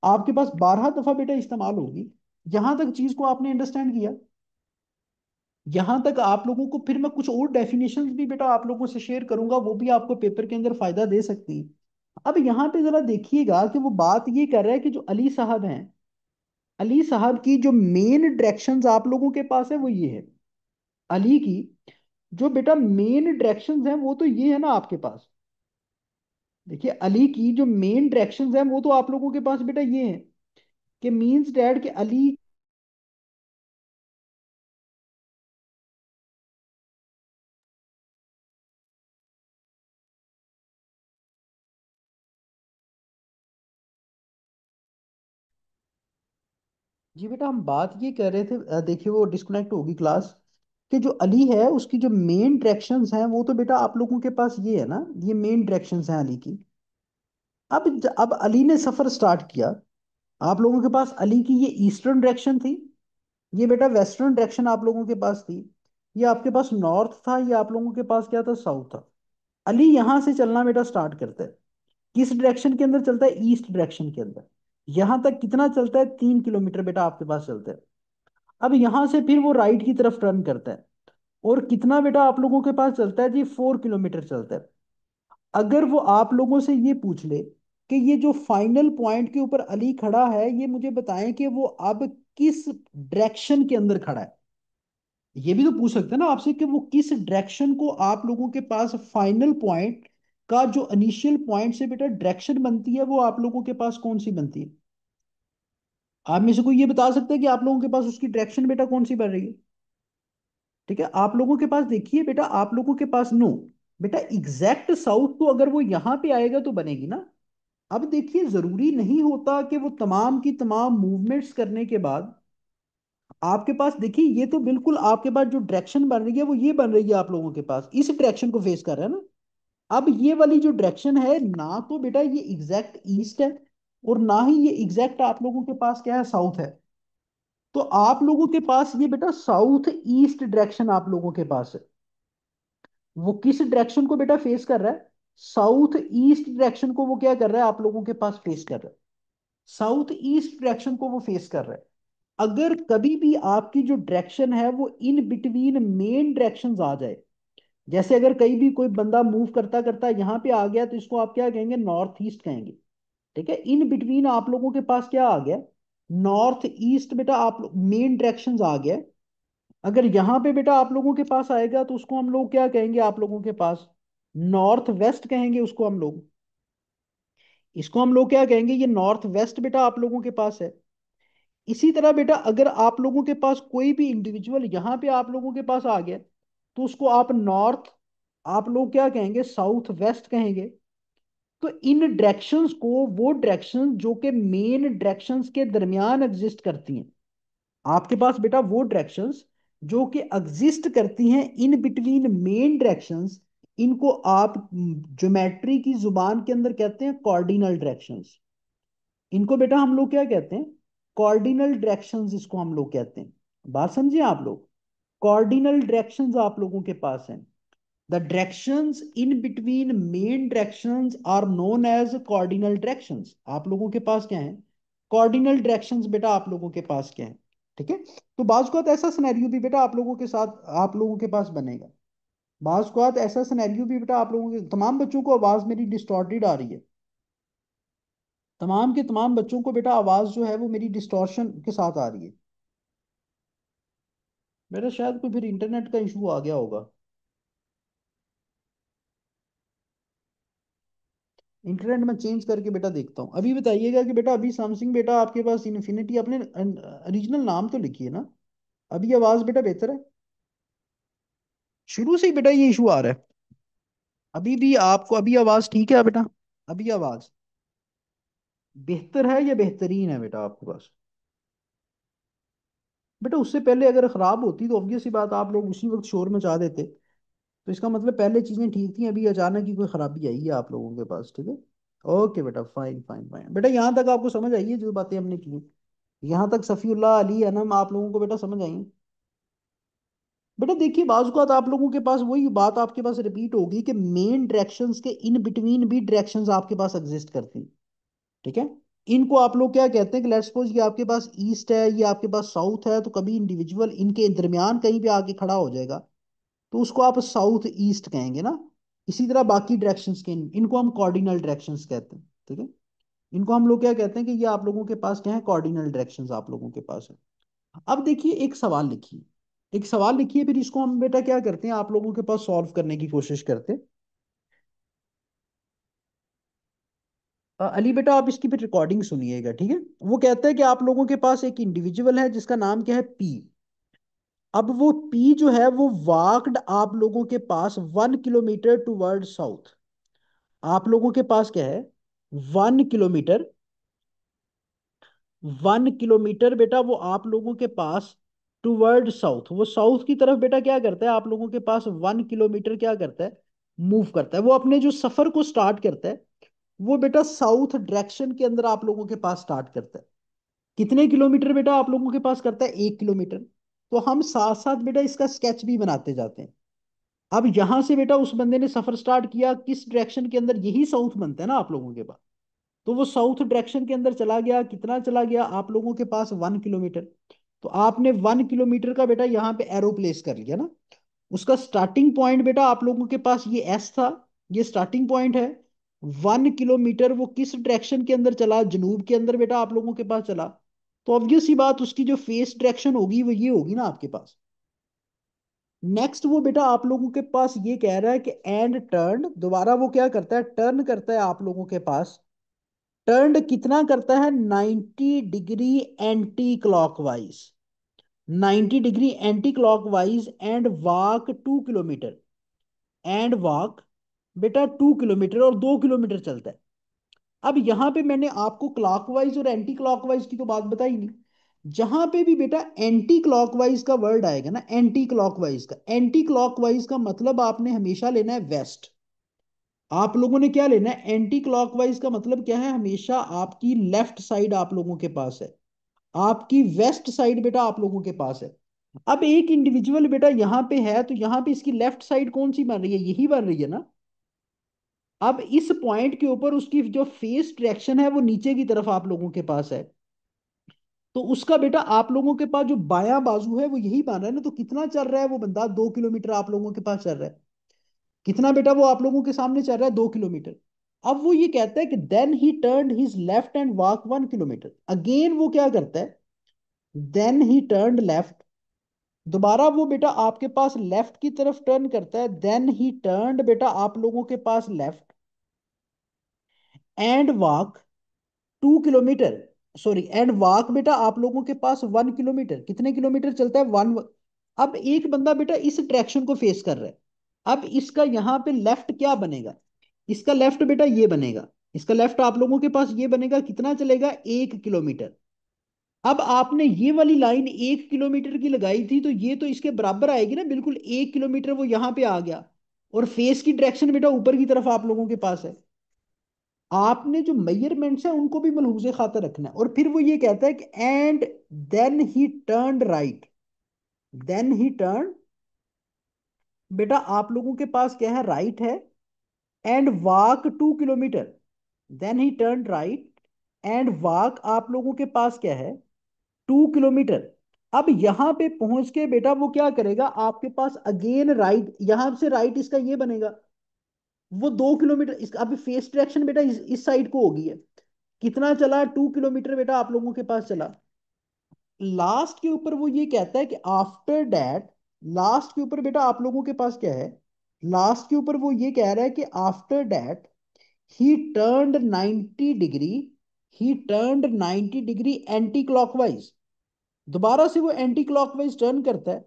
आपके पास 12 दफा बेटा इस्तेमाल होगी। यहां तक चीज को आपने अंडरस्टैंड किया? यहां तक आप लोगों को फिर मैं कुछ और डेफिनेशंस भी बेटा आप लोगों से शेयर करूंगा, वो भी आपको पेपर के अंदर फायदा दे सकती है। अब यहाँ पे जरा देखिएगा कि वो बात ये कर रहा है कि जो अली साहब हैं, अली साहब की जो मेन डायरेक्शंस आप लोगों के पास है वो ये है। अली की जो बेटा मेन डायरेक्शंस हैं वो तो ये है ना आपके पास। देखिए अली की जो मेन डायरेक्शंस हैं वो तो आप लोगों के पास बेटा ये है कि मींस डैट के अली जी बेटा, हम बात ये कर रहे थे, देखिए वो डिस्कनेक्ट होगी क्लास, कि जो अली है उसकी जो मेन डायरेक्शंस हैं वो तो बेटा आप लोगों के पास ये है ना, ये मेन डायरेक्शंस हैं अली की। अब अली ने सफर स्टार्ट किया, आप लोगों के पास अली की ये ईस्टर्न डायरेक्शन थी, ये बेटा वेस्टर्न डायरेक्शन आप लोगों के पास थी, ये आपके पास नॉर्थ था, ये आप लोगों के पास क्या था, साउथ था। अली यहां से चलना बेटा स्टार्ट करता है, किस डायरेक्शन के अंदर चलता है, ईस्ट डायरेक्शन के अंदर। यहां तक कितना चलता है, 3 किलोमीटर बेटा आपके पास चलता है। अब यहां से फिर वो राइट की तरफ टर्न करता है, और कितना बेटा आप लोगों के पास चलता है जी, 4 किलोमीटर चलता है। अगर वो आप लोगों से ये पूछ ले कि ये जो फाइनल पॉइंट के ऊपर अली खड़ा है, ये मुझे बताएं कि वो अब किस डायरेक्शन के अंदर खड़ा है, ये भी तो पूछ सकते हैं ना आपसे कि वो किस डायरेक्शन को आप लोगों के पास फाइनल पॉइंट का जो इनिशियल पॉइंट से बेटा डायरेक्शन बनती है, वो आप लोगों के पास कौन सी बनती है। आप में से कोई ये बता सकते हैं कि आप लोगों के पास उसकी डायरेक्शन बेटा कौन सी बन रही है। ठीक है, आप लोगों के पास देखिए बेटा, आप लोगों के पास नो, बेटा एग्जैक्ट साउथ तो अगर वो यहां पे आएगा तो बनेगी ना। अब देखिए जरूरी नहीं होता कि वो तमाम की तमाम मूवमेंट्स करने के बाद आपके पास, देखिए ये तो बिल्कुल आपके पास जो डायरेक्शन बन रही है वो ये बन रही है, आप लोगों के पास इस डायरेक्शन को फेस कर रहा है ना। अब ये वाली जो डायरेक्शन है ना, तो बेटा ये एग्जैक्ट ईस्ट है, और ना ही ये एग्जैक्ट आप लोगों के पास क्या है, साउथ है। तो आप लोगों के पास ये बेटा साउथ ईस्ट डायरेक्शन आप लोगों के पास है। वो किस डायरेक्शन को बेटा फेस कर रहा है, साउथ ईस्ट डायरेक्शन को वो क्या कर रहा है, आप लोगों के पास फेस कर रहा है। साउथ ईस्ट डायरेक्शन को वो फेस कर रहा है। अगर कभी भी आपकी जो डायरेक्शन है वो इन बिटवीन मेन डायरेक्शंस आ जाए, जैसे अगर कहीं भी कोई बंदा मूव करता करता यहाँ पे आ गया, तो इसको आप क्या कहेंगे, नॉर्थ ईस्ट कहेंगे। ठीक है, इन बिटवीन आप लोगों के पास क्या आ गया, नॉर्थ ईस्ट बेटा, आप मेन डायरेक्शंस आ गया। अगर यहाँ पे बेटा आप लोगों के पास आएगा तो उसको हम लोग क्या कहेंगे, आप लोगों के पास नॉर्थ वेस्ट कहेंगे उसको हम लोग। इसको हम लोग क्या कहेंगे, ये नॉर्थ वेस्ट बेटा आप लोगों के पास है। इसी तरह बेटा अगर आप लोगों के पास कोई भी इंडिविजुअल यहाँ पे आप लोगों के पास आ गया, तो उसको आप नॉर्थ, आप लोग क्या कहेंगे, साउथ वेस्ट कहेंगे। तो इन डायरेक्शंस को, वो डायरेक्शंस जो कि मेन डायरेक्शंस के दरमियान एग्जिस्ट करती हैं, आपके पास बेटा वो डायरेक्शंस जो कि एग्जिस्ट करती हैं इन बिटवीन मेन डायरेक्शंस, इनको आप ज्योमेट्री की जुबान के अंदर कहते हैं कॉर्डिनल डायरेक्शंस। इनको बेटा हम लोग क्या कहते हैं, कॉर्डिनल डायरेक्शंस इसको हम लोग कहते हैं। बात समझिए आप लोग, कॉर्डिनल डायरेक्शंस आप लोगों के पास हैं। The directions in between main directions are known as cardinal directions. आप लोगों के पास क्या है, कॉर्डिनल डायरेक्शंस बेटा आप लोगों के पास क्या है। ठीक है, तो बाज को ऐसा सिनेरियो भी बेटा आप लोगों के साथ, आप लोगों के पास बनेगा। बाज को ऐसा सिनेरियो भी बेटा आप लोगों के, तमाम बच्चों को आवाज मेरी डिस्टॉर्टेड आ रही है, तमाम के तमाम बच्चों को बेटा आवाज जो है वो मेरी डिस्टॉर्शन के साथ आ रही है। मेरा शायद कोई फिर इंटरनेट का इशू आ गया होगा। इंटरनेट में चेंज करके बेटा देखता हूँ। अभी बताइएगा कि बेटा, अभी सैमसंग बेटा आपके पास इन्फिनिटी, अपने ओरिजिनल नाम तो लिखिए ना। अभी आवाज बेटा बेहतर है, शुरू से ही बेटा ये इशू आ रहा है। अभी भी आपको अभी आवाज ठीक है बेटा, अभी आवाज बेहतर है या बेहतरीन है बेटा आपके पास। बेटा उससे पहले अगर खराब होती तो ऑब्वियस सी बात, आप लोग उसी वक्त शोर मचा देते, तो इसका मतलब पहले चीजें ठीक थी, अभी अचानक ही कोई खराबी आई है आप लोगों के पास। ठीक है, ओके बेटा, फाइन फाइन फाइन बेटा, यहाँ तक आपको समझ आई है जो बातें हमने की, यहाँ तक सफीउल्लाह अली अनम आप लोगों को बेटा समझ आई। बेटा देखिए, बाज़ आप लोगों के पास वही बात आपके पास रिपीट होगी कि मेन डायरेक्शंस के इन बिटवीन भी डायरेक्शंस आपके पास एग्जिस्ट करती हैं। ठीक है, इनको आप लोग क्या कहते हैं कि लेट्स सपोज ये आपके पास ईस्ट है, ये आपके पास साउथ है, तो कभी इंडिविजुअल इनके दरमियान कहीं भी आके खड़ा हो जाएगा, तो उसको आप साउथ ईस्ट कहेंगे ना। इसी तरह बाकी डायरेक्शंस के इनको हम कॉर्डिनल डायरेक्शंस कहते हैं। ठीक है, इनको हम लोग क्या कहते हैं कि ये आप लोगों के पास क्या है, कॉर्डिनल डायरेक्शंस आप लोगों के पास है। अब देखिए एक सवाल लिखिए, एक सवाल लिखिए, फिर इसको हम बेटा क्या करते हैं, आप लोगों के पास सॉल्व करने की कोशिश करते हैं। अली बेटा आप इसकी फिर रिकॉर्डिंग सुनिएगा, ठीक है। वो कहता है कि आप लोगों के पास एक इंडिविजुअल है जिसका नाम क्या है, पी। अब वो पी जो है वो वाक्ड आप लोगों के पास 1 किलोमीटर टूवर्ड साउथ। आप लोगों के पास क्या है, 1 किलोमीटर, 1 किलोमीटर बेटा वो आप लोगों के पास टूवर्ड साउथ, वो साउथ की तरफ बेटा क्या करता है, आप लोगों के पास 1 किलोमीटर क्या करता है, मूव करता है। वो अपने जो सफर को स्टार्ट करता है वो बेटा साउथ डायरेक्शन के अंदर आप लोगों के पास स्टार्ट करता है। कितने किलोमीटर बेटा आप लोगों के पास करता है, 1 किलोमीटर। तो हम साथ साथ बेटा इसका स्केच भी बनाते जाते हैं। अब यहां से बेटा उस बंदे ने सफर स्टार्ट किया किस डायरेक्शन के अंदर, यही साउथ बनता है ना आप लोगों के पास। तो वो साउथ डायरेक्शन के अंदर चला गया, कितना चला गया आप लोगों के पास, 1 किलोमीटर। तो आपने 1 किलोमीटर का बेटा यहाँ पे एरो प्लेस कर लिया ना। उसका स्टार्टिंग पॉइंट बेटा आप लोगों के पास ये एस था, ये स्टार्टिंग पॉइंट है। 1 किलोमीटर वो किस डायरेक्शन के अंदर चला, जनूब के अंदर बेटा आप लोगों के पास चला। तो ऑब्वियस सी बात उसकी जो फेस डायरेक्शन होगी वो ये होगी ना आपके पास। नेक्स्ट वो बेटा आप लोगों के पास ये कह रहा है कि एंड टर्न, दोबारा वो क्या करता है, टर्न करता है आप लोगों के पास। टर्न कितना करता है, 90 degree anti clockwise, 90 degree anti clockwise, and walk 2 kilometre, and walk बेटा 2 किलोमीटर, और 2 किलोमीटर चलता है। अब यहां पे मैंने आपको क्लॉकवाइज और एंटी क्लॉकवाइज की तो बात बताई नहीं। जहां पे भी बेटा एंटी क्लॉकवाइज का वर्ड आएगा ना, एंटी क्लॉकवाइज का, एंटी क्लॉकवाइज का मतलब आपने हमेशा लेना है वेस्ट। आप लोगों ने क्या लेना है, एंटी क्लॉकवाइज का मतलब क्या है, हमेशा आपकी लेफ्ट साइड आप लोगों के पास है, आपकी वेस्ट साइड बेटा आप लोगों के पास है। अब एक इंडिविजुअल बेटा यहाँ पे है, तो यहाँ पे इसकी लेफ्ट साइड कौन सी बन रही है, यही बन रही है ना। अब इस पॉइंट के ऊपर उसकी जो फेस डायरेक्शन है वो नीचे की तरफ आप लोगों के पास है। तो उसका बेटा आप लोगों के पास जो बायां बाजू है वो यही बन रहा है ना। तो कितना चल रहा है वो बंदा, 2 किलोमीटर आप लोगों के पास चल रहा है। कितना बेटा वो आप लोगों के सामने चल रहा है, 2 किलोमीटर। अब वो ये कहता है कि then he turn his left and walk 1 kilometre. Again वो क्या करता है, देन ही टर्न लेफ्ट, दोबारा वो बेटा आपके पास लेफ्ट की तरफ टर्न करता है। देन ही टर्न बेटा आप लोगों के पास left and walk 2 kilometre, sorry and walk बेटा आप लोगों के पास 1 किलोमीटर, कितने किलोमीटर चलता है, 1। अब एक बंदा बेटा इस डायरेक्शन को फेस कर रहा है। अब इसका यहाँ पे लेफ्ट क्या बनेगा, इसका लेफ्ट बेटा ये बनेगा, इसका लेफ्ट आप लोगों के पास ये बनेगा, कितना चलेगा, 1 किलोमीटर। अब आपने ये वाली लाइन 1 किलोमीटर की लगाई थी, तो ये तो इसके बराबर आएगी ना, बिल्कुल 1 किलोमीटर वो यहाँ पे आ गया। और फेस की डायरेक्शन बेटा ऊपर की तरफ आप लोगों के पास है। आपने जो मेजरमेंट्स है उनको भी मलहूज़े खातर रखना है। और फिर वो ये कहता है कि and then he turn right, then he turn बेटा आप लोगों के पास क्या है, राइट है, and walk 2 kilometre, then he turn right and walk आप लोगों के पास क्या है, 2 किलोमीटर। अब यहां पे पहुंच के बेटा वो क्या करेगा, आपके पास अगेन राइट, यहां से राइट इसका ये बनेगा, वो 2 किलोमीटर, इसका अभी फेस डायरेक्शन बेटा इस साइड को होगी है। कितना चला, 2 किलोमीटर बेटा आप लोगों के पास चला। लास्ट के ऊपर वो ये कहता है कि आफ्टर दैट, लास्ट के ऊपर बेटा आप लोगों के पास क्या है, लास्ट के ऊपर वो ये कह रहा है कि after that he turned 90 degree, he turned 90 degree anti clockwise, दोबारा से वो एंटी क्लॉकवाइज टर्न करता है।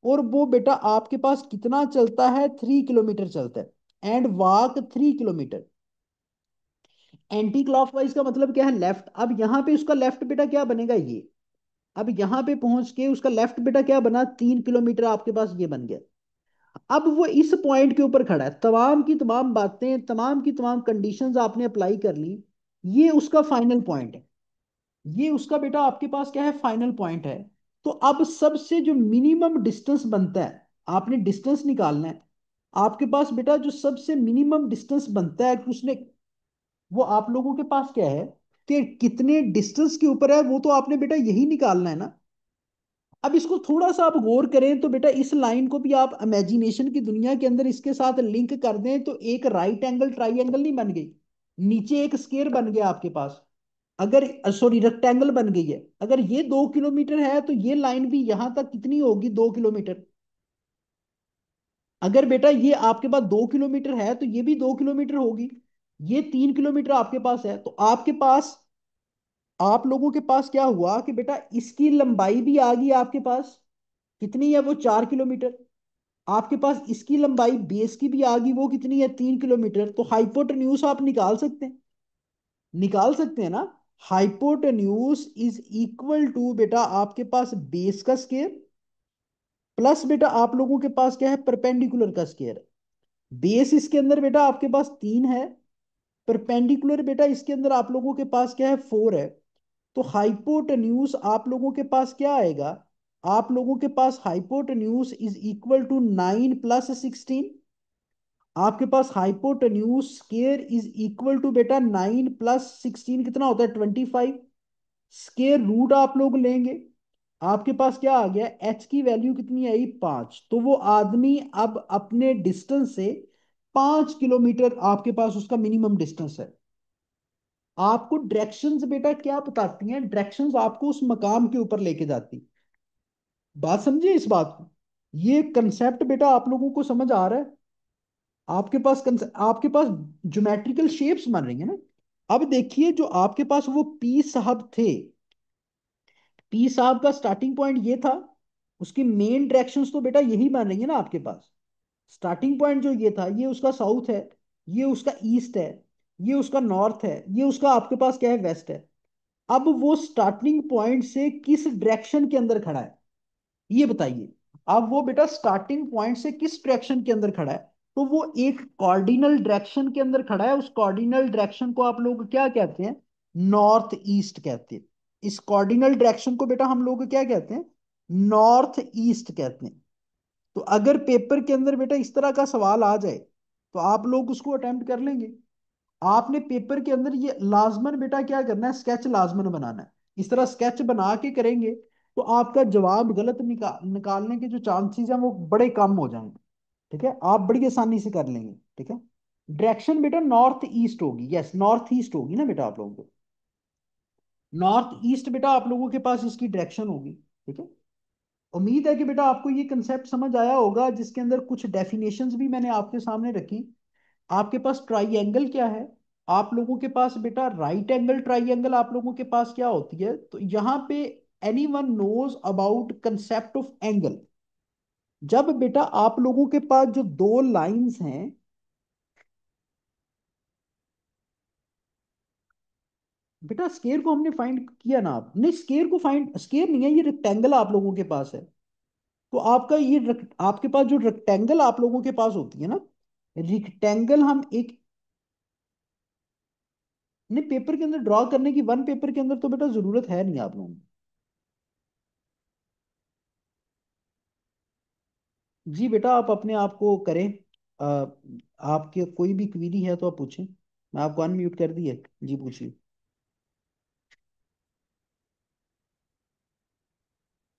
और वो बेटा आपके पास कितना चलता है, 3 किलोमीटर चलता है, and walk 3 kilometre. Anti clockwise का मतलब क्या है, लेफ्ट। अब यहाँ पे उसका लेफ्ट बेटा क्या बनेगा, ये। अब यहाँ पे पहुंच के उसका लेफ्ट बेटा क्या बना, 3 किलोमीटर आपके पास ये बन गया। अब वो इस पॉइंट के ऊपर खड़ा है, तमाम की तमाम बातें, तमाम की तमाम कंडीशंस आपने अप्लाई कर ली। ये उसका फाइनल पॉइंट है, ये उसका बेटा आपके पास क्या है, फाइनल पॉइंट है। तो अब सबसे जो मिनिमम डिस्टेंस बनता है, आपने डिस्टेंस निकालना है। आपके पास बेटा जो सबसे मिनिमम डिस्टेंस बनता है कि उसने, वो आप लोगों के पास क्या है, कि कितने डिस्टेंस के ऊपर है, वो तो आपने बेटा यही निकालना है ना। अब इसको थोड़ा सा आप गौर करें तो बेटा इस लाइन को भी आप इमेजिनेशन की दुनिया के अंदर इसके साथ लिंक कर दें तो एक राइट एंगल ट्राइंगल नहीं बन गई, नीचे एक स्केयर बन गया आपके पास। अगर, सॉरी, रेक्टेंगल बन गई है। अगर ये 2 किलोमीटर है तो ये लाइन भी यहां तक कितनी होगी, 2 किलोमीटर। अगर बेटा ये आपके पास 2 किलोमीटर है तो ये भी 2 किलोमीटर होगी। ये 3 किलोमीटर आपके पास है, तो आपके पास, आप लोगों के पास क्या हुआ कि बेटा इसकी लंबाई भी आ गई आपके पास, कितनी है वो, 4 किलोमीटर। आपके पास इसकी लंबाई बेस की भी आ गई, वो कितनी है, 3 किलोमीटर। तो हाइपोटेन्यूज आप निकाल सकते हैं, निकाल सकते हैं ना। हाइपोटेन्यूज इज इक्वल टू बेटा आपके पास बेस का स्केयर प्लस बेटा आप लोगों के पास क्या है, परपेंडिकुलर का स्केयर। बेस इसके अंदर बेटा आपके पास 3 है, परपेंडिकुलर बेटा इसके अंदर आप लोगों के पास क्या है, 4 है। तो हाइपोटेन्यूज आप लोगों के पास क्या आएगा, आप लोगों के पास हाइपोटेन्यूज इज इक्वल टू 9 + 16। आपके पास hypotenuse square is equal to बेटा 9 + 16 कितना होता है, 25। स्केयर रूट आप लोग लेंगे, आपके पास क्या आ गया, एच की वैल्यू कितनी आई, 5। तो वो आदमी अब अपने डिस्टेंस से 5 किलोमीटर आपके पास उसका मिनिमम डिस्टेंस है। आपको डायरेक्शंस बेटा क्या बताती हैं, डायरेक्शंस आपको उस मकाम के ऊपर लेके जाती। बात समझिए इस बात को, ये कंसेप्ट बेटा आप लोगों को समझ आ रहा है। आपके पास ज्योमेट्रिकल शेप्स बन रही है ना। अब देखिए जो आपके पास वो पी साहब थे, पी साहब का स्टार्टिंग पॉइंट ये था, उसकी मेन डायरेक्शंस तो बेटा यही बन रही है ना आपके पास। स्टार्टिंग पॉइंट जो ये था, ये उसका साउथ है, ये उसका ईस्ट है, ये उसका नॉर्थ है, ये उसका आपके पास क्या है, वेस्ट है। अब वो स्टार्टिंग पॉइंट से किस डायरेक्शन के अंदर खड़ा है, ये बताइए। अब वो बेटा स्टार्टिंग पॉइंट से किस डायरेक्शन के अंदर खड़ा है, तो वो एक कॉर्डिनल डायरेक्शन के अंदर खड़ा है। उस कॉर्डिनल डायरेक्शन को आप लोग क्या कहते हैं, नॉर्थ ईस्ट कहते हैं। इस कॉर्डिनल डायरेक्शन को बेटा हम लोग क्या कहते हैं, नॉर्थ ईस्ट कहते हैं। तो अगर पेपर के अंदर बेटा इस तरह का सवाल आ जाए तो आप लोग उसको अटेम्प्ट कर लेंगे। आपने पेपर के अंदर ये लाजमन बेटा क्या करना है, स्केच लाजमन बनाना है। इस तरह स्केच बना के करेंगे तो आपका जवाब गलत निकालने के जो चांसेस हैं वो बड़े कम हो जाएंगे। ठीक है, आप बड़ी आसानी से कर लेंगे। ठीक है, डायरेक्शन बेटा नॉर्थ ईस्ट होगी, यस नॉर्थ ईस्ट होगी ना बेटा आप लोगों को, नॉर्थ ईस्ट बेटा आप लोगों के पास इसकी डायरेक्शन होगी। ठीक है, उम्मीद है कि बेटा आपको ये कंसेप्ट समझ आया होगा, जिसके अंदर कुछ डेफिनेशंस भी मैंने आपके सामने रखी। आपके पास ट्राइएंगल क्या है, आप लोगों के पास बेटा राइट एंगल ट्राइएंगल आप लोगों के पास क्या होती है, तो यहाँ पे any one knows about concept of angle. जब बेटा आप लोगों के पास जो दो लाइंस हैं, बेटा स्केयर को हमने फाइंड किया ना, आप नहीं स्केयर को फाइंड, स्केयर नहीं है ये रेक्टेंगल आप लोगों के पास है। तो आपका ये आपके पास जो रेक्टेंगल आप लोगों के पास होती है ना, रेक्टेंगल हम एक, नहीं पेपर के अंदर ड्रॉ करने की, वन पेपर के अंदर तो बेटा जरूरत है नहीं आप लोगों को। जी बेटा आप अपने आप को करें, आपके कोई भी क्वेरी है तो आप पूछें, मैं आपको अनम्यूट कर दिए, जी पूछिए।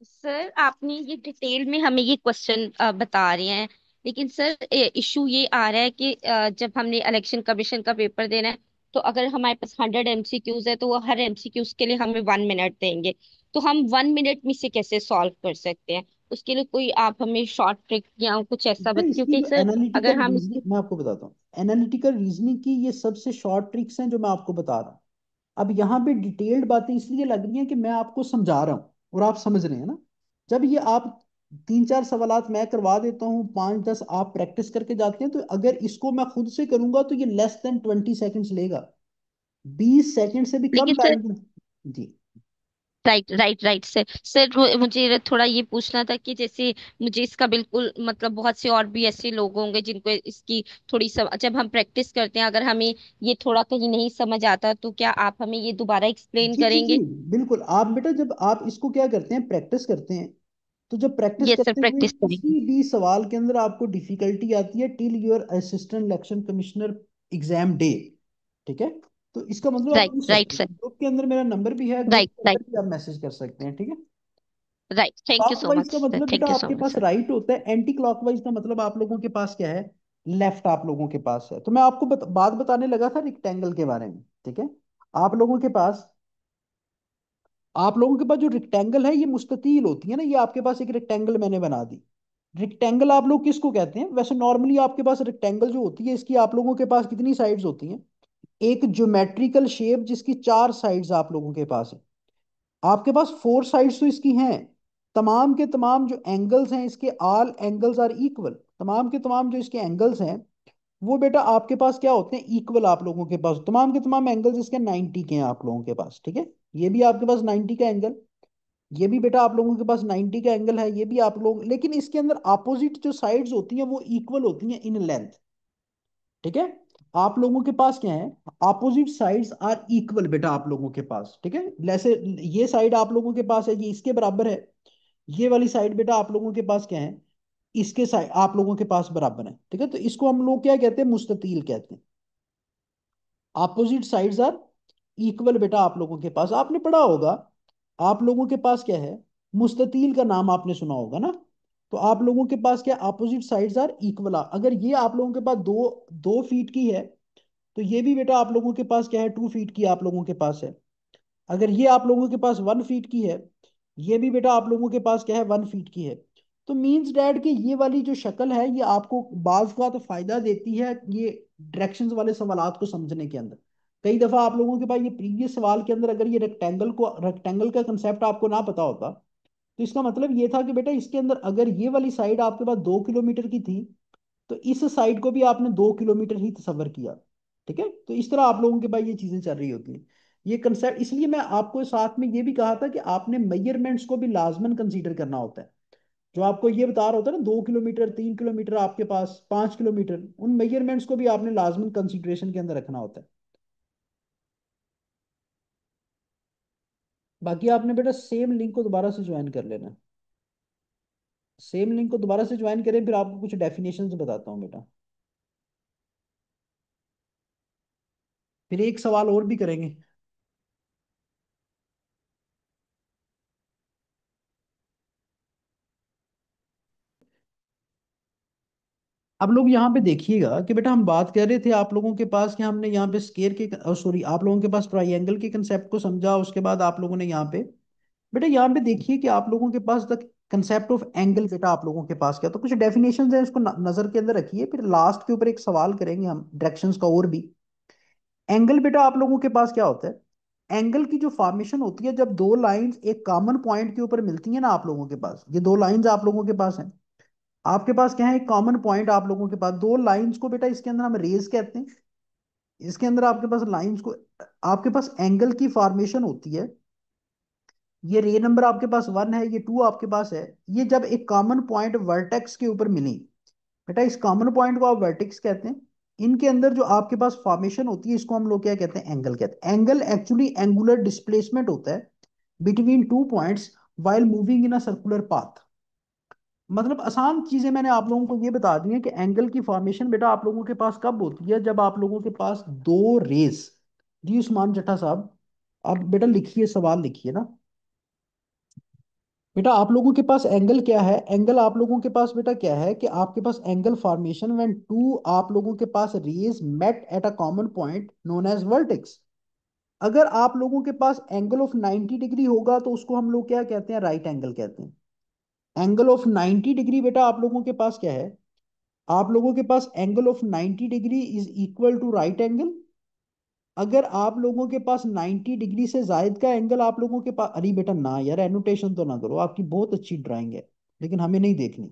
सर आपने ये डिटेल में हमें ये क्वेश्चन बता रहे हैं, लेकिन सर इशू ये आ रहा है कि जब हमने इलेक्शन कमीशन का पेपर देना है, तो अगर हमारे पास 100 MCQs है तो वो हर MCQs के लिए हमें 1 मिनट देंगे। तो हम 1 मिनट में से कैसे सॉल्व कर सकते हैं? उसके लिए कोई आप हमें शॉर्ट ट्रिक या कुछ ऐसा बेटा इसकी क्योंकि जो सर अगर एनालिटिकल हम रीजनिंग इसकी मैं आपको बताता हूँ, एनालिटिकल रीजनिंग की ये सबसे शॉर्ट ट्रिक्स हैं जो मैं आपको बता रहा हूँ। अब यहाँ पे डिटेल्ड बातें इसलिए लग रही हैं कि मैं आपको समझा रहा हूँ और आप समझ रहे हैं ना। जब ये आप 3 4 सवालात मैं करवा देता हूँ, 5 10 आप प्रैक्टिस करके जाते हैं, तो अगर इसको मैं खुद से करूंगा तो ये लेस देन 20 सेकंड्स लेगा, 20 सेकंड से भी कम लेकिन सर, टाइम। जी right right right sir. Sir मुझे थोड़ा ये पूछना था कि जैसे मुझे इसका बिल्कुल मतलब बहुत से और भी ऐसे लोग होंगे जिनको इसकी थोड़ी जब हम प्रैक्टिस करते हैं अगर हमें ये थोड़ा कहीं नहीं समझ आता, तो क्या आप हमें ये दोबारा एक्सप्लेन जी जी जी, करेंगे? बिल्कुल। आप बेटा जब आप इसको क्या करते हैं, प्रैक्टिस करते हैं, तो जब प्रैक्टिस यस सर, करते हुए प्रैक्टिस करेंगे। किसी भी सवाल के अंदर आपको डिफिकल्टी आती है, till your assistant election commissioner exam day, ठीक है, तो इसका मतलब आप राइट पूछ राइट सकते सर। हैं। ग्रुप के अंदर मेरा नंबर भी है, ग्रुप राइट के राइट अंदर भी आप मैसेज कर सकते हैं। ठीक है, right, thank you so clockwise much का सर, मतलब बेटा थैंक यू सो आपके मच पास सर। राइट होता है, एंटी क्लॉकवाइज का मतलब आप लोगों के पास क्या है, लेफ्ट आप लोगों के पास है। तो मैं आपको बात बताने लगा था रेक्टेंगल के बारे में। ठीक है, आप लोगों के पास आप लोगों के पास जो रेक्टेंगल है ये मुस्ततील होती है ना, ये आपके पास एक रेक्टेंगल मैंने बना दी। रेक्टेंगल आप लोग किसको कहते हैं, वैसे नॉर्मली आपके पास रेक्टेंगल जो होती है इसकी आप लोगों के पास कितनी साइड्स होती हैं, एक ज्योमेट्रिकल शेप जिसकी 4 साइड्स आप लोगों के पास है। आपके पास 4 साइड्स तो इसकी हैं, तमाम के तमाम जो एंगल्स हैं इसके, ऑल एंगल्स आर इक्वल, तमाम के तमाम जो इसके एंगल्स हैं वो बेटा आपके पास क्या होते हैं, इक्वल आप लोगों के पास तमाम के तमाम एंगल्स इसके 90 के हैं आप लोगों के पास, ठीक है। ये भी आपके पास 90 का एंगल, ये भी बेटा आप लोगों के पास 90 का एंगल है, ये भी आप लोग, लेकिन इसके अंदर अपोजिट जो साइड्स होती हैं वो इक्वल होती हैं इन लेंथ, ठीक है। आप लोगों के पास क्या है, अपोजिट साइड्स आर इक्वल बेटा आप लोगों के पास, ठीक है। जैसे ये साइड आप लोगों के पास है, ये इसके बराबर है, ये वाली साइड बेटा आप लोगों के पास क्या है, इसके साइड आप लोगों के पास बराबर है, ठीक है। तो इसको हम लोग क्या कहते हैं, मुस्ततील कहते हैं। अपोजिट साइड्स आर इक्वल बेटा आप लोगों के पास, आपने पढ़ा होगा, आप लोगों के पास क्या है, मुस्ततील का नाम आपने सुना होगा ना। तो आप लोगों के पास क्या, अपोजिट साइड्स आर इक्वल, अगर ये आप लोगों के पास 2 2 फीट की है, तो ये भी बेटा आप लोगों के पास क्या है, 2 फीट की आप लोगों के पास है। अगर ये आप लोगों के पास 1 फीट की है, ये भी बेटा आप लोगों के पास क्या है, 1 फीट की है। तो मीन्स डैड कि ये वाली जो शक्ल है ये आपको बाज का तो फायदा देती है ये डायरेक्शंस वाले सवालात को समझने के अंदर। कई दफा आप लोगों के पास ये प्रीवियस सवाल के अंदर अगर ये रेक्टेंगल का कंसेप्ट आपको ना पता होता, तो इसका मतलब ये था कि बेटा इसके अंदर अगर ये वाली साइड आपके पास 2 किलोमीटर की थी, तो इस साइड को भी आपने 2 किलोमीटर ही तस्वर किया, ठीक है। तो इस तरह आप लोगों के पास ये चीजें चल रही होती हैं, ये कंसेप्ट, इसलिए मैं आपको साथ में ये भी कहा था कि आपने मेजरमेंट्स को भी लाजमन कंसीडर करना होता है। जो आपको ये बता रहा होता है ना, 2 किलोमीटर, 3 किलोमीटर, आपके पास 5 किलोमीटर, उन मेजरमेंट्स को भी आपने लाजमन कंसिडरेशन के अंदर रखना होता है। बाकी आपने बेटा सेम लिंक को दोबारा से ज्वाइन कर लेना, सेम लिंक को दोबारा से ज्वाइन करें, फिर आपको कुछ डेफिनेशंस बताता हूँ बेटा, फिर एक सवाल और भी करेंगे। अब लोग यहाँ पे देखिएगा कि बेटा हम बात कर रहे थे आप लोगों के पास कि हमने यहाँ पे स्केयर के, सॉरी, आप लोगों के पास ट्राइंगल के कंसेप्ट को समझा, उसके बाद आप लोगों ने यहाँ पे, बेटा यहाँ पे देखिए कि आप लोगों के पास द कंसेप्ट ऑफ एंगल बेटा आप लोगों के पास क्या, तो कुछ डेफिनेशंस है, इसको नजर के अंदर रखिए, फिर लास्ट के ऊपर एक सवाल करेंगे हम डायरेक्शंस का और भी। एंगल बेटा आप लोगों के पास क्या होता है, एंगल की जो फॉर्मेशन होती है जब दो लाइंस एक कॉमन पॉइंट के ऊपर मिलती है ना, आप लोगों के पास ये 2 लाइंस आप लोगों के पास हैं, आपके पास क्या है, एक कॉमन पॉइंट आप लोगों के पास, 2 लाइंस को बेटा इसके अंदर हम रेज कहते हैं। इसके अंदर आपके पास लाइंस को, आपके पास एंगल की फॉर्मेशन होती है, ये रे नंबर आपके पास 1 है, ये 2 आपके पास है, ये जब एक कॉमन पॉइंट वर्टेक्स के ऊपर मिली, बेटा इस कॉमन पॉइंट को आप वर्टेक्स कहते हैं। इनके अंदर जो आपके पास फॉर्मेशन होती है, इसको हम लोग क्या कहते हैं, एंगल कहते हैं। एंगल एक्चुअली एंगुलर डिस्प्लेसमेंट होता है between 2 points while moving in a circular path. मतलब आसान चीजें मैंने आप लोगों को ये बता दी है कि एंगल की फॉर्मेशन बेटा आप लोगों के पास कब होती है, जब आप लोगों के पास 2 रेस, जी उस्मान जट्टा साहब, आप बेटा लिखिए, सवाल लिखिए ना। बेटा आप लोगों के पास एंगल क्या है, एंगल आप लोगों के पास बेटा क्या है कि आपके पास एंगल फॉर्मेशन व्हेन टू आप लोगों के पास rays met at a common point known as vertex. अगर आप लोगों के पास एंगल ऑफ 90 डिग्री होगा तो उसको हम लोग क्या कहते हैं, राइट एंगल कहते हैं। एंगल ऑफ 90 डिग्री बेटा आप लोगों के पास क्या है, आप लोगों के पास angle of 90 degree is equal to right angle. अगर आप लोगों के पास 90 डिग्री से जायद का एंगल आप लोगों के पास, अरे बेटा ना यार, एनोटेशन तो ना करो, आपकी बहुत अच्छी ड्राइंग है लेकिन हमें नहीं देखनी।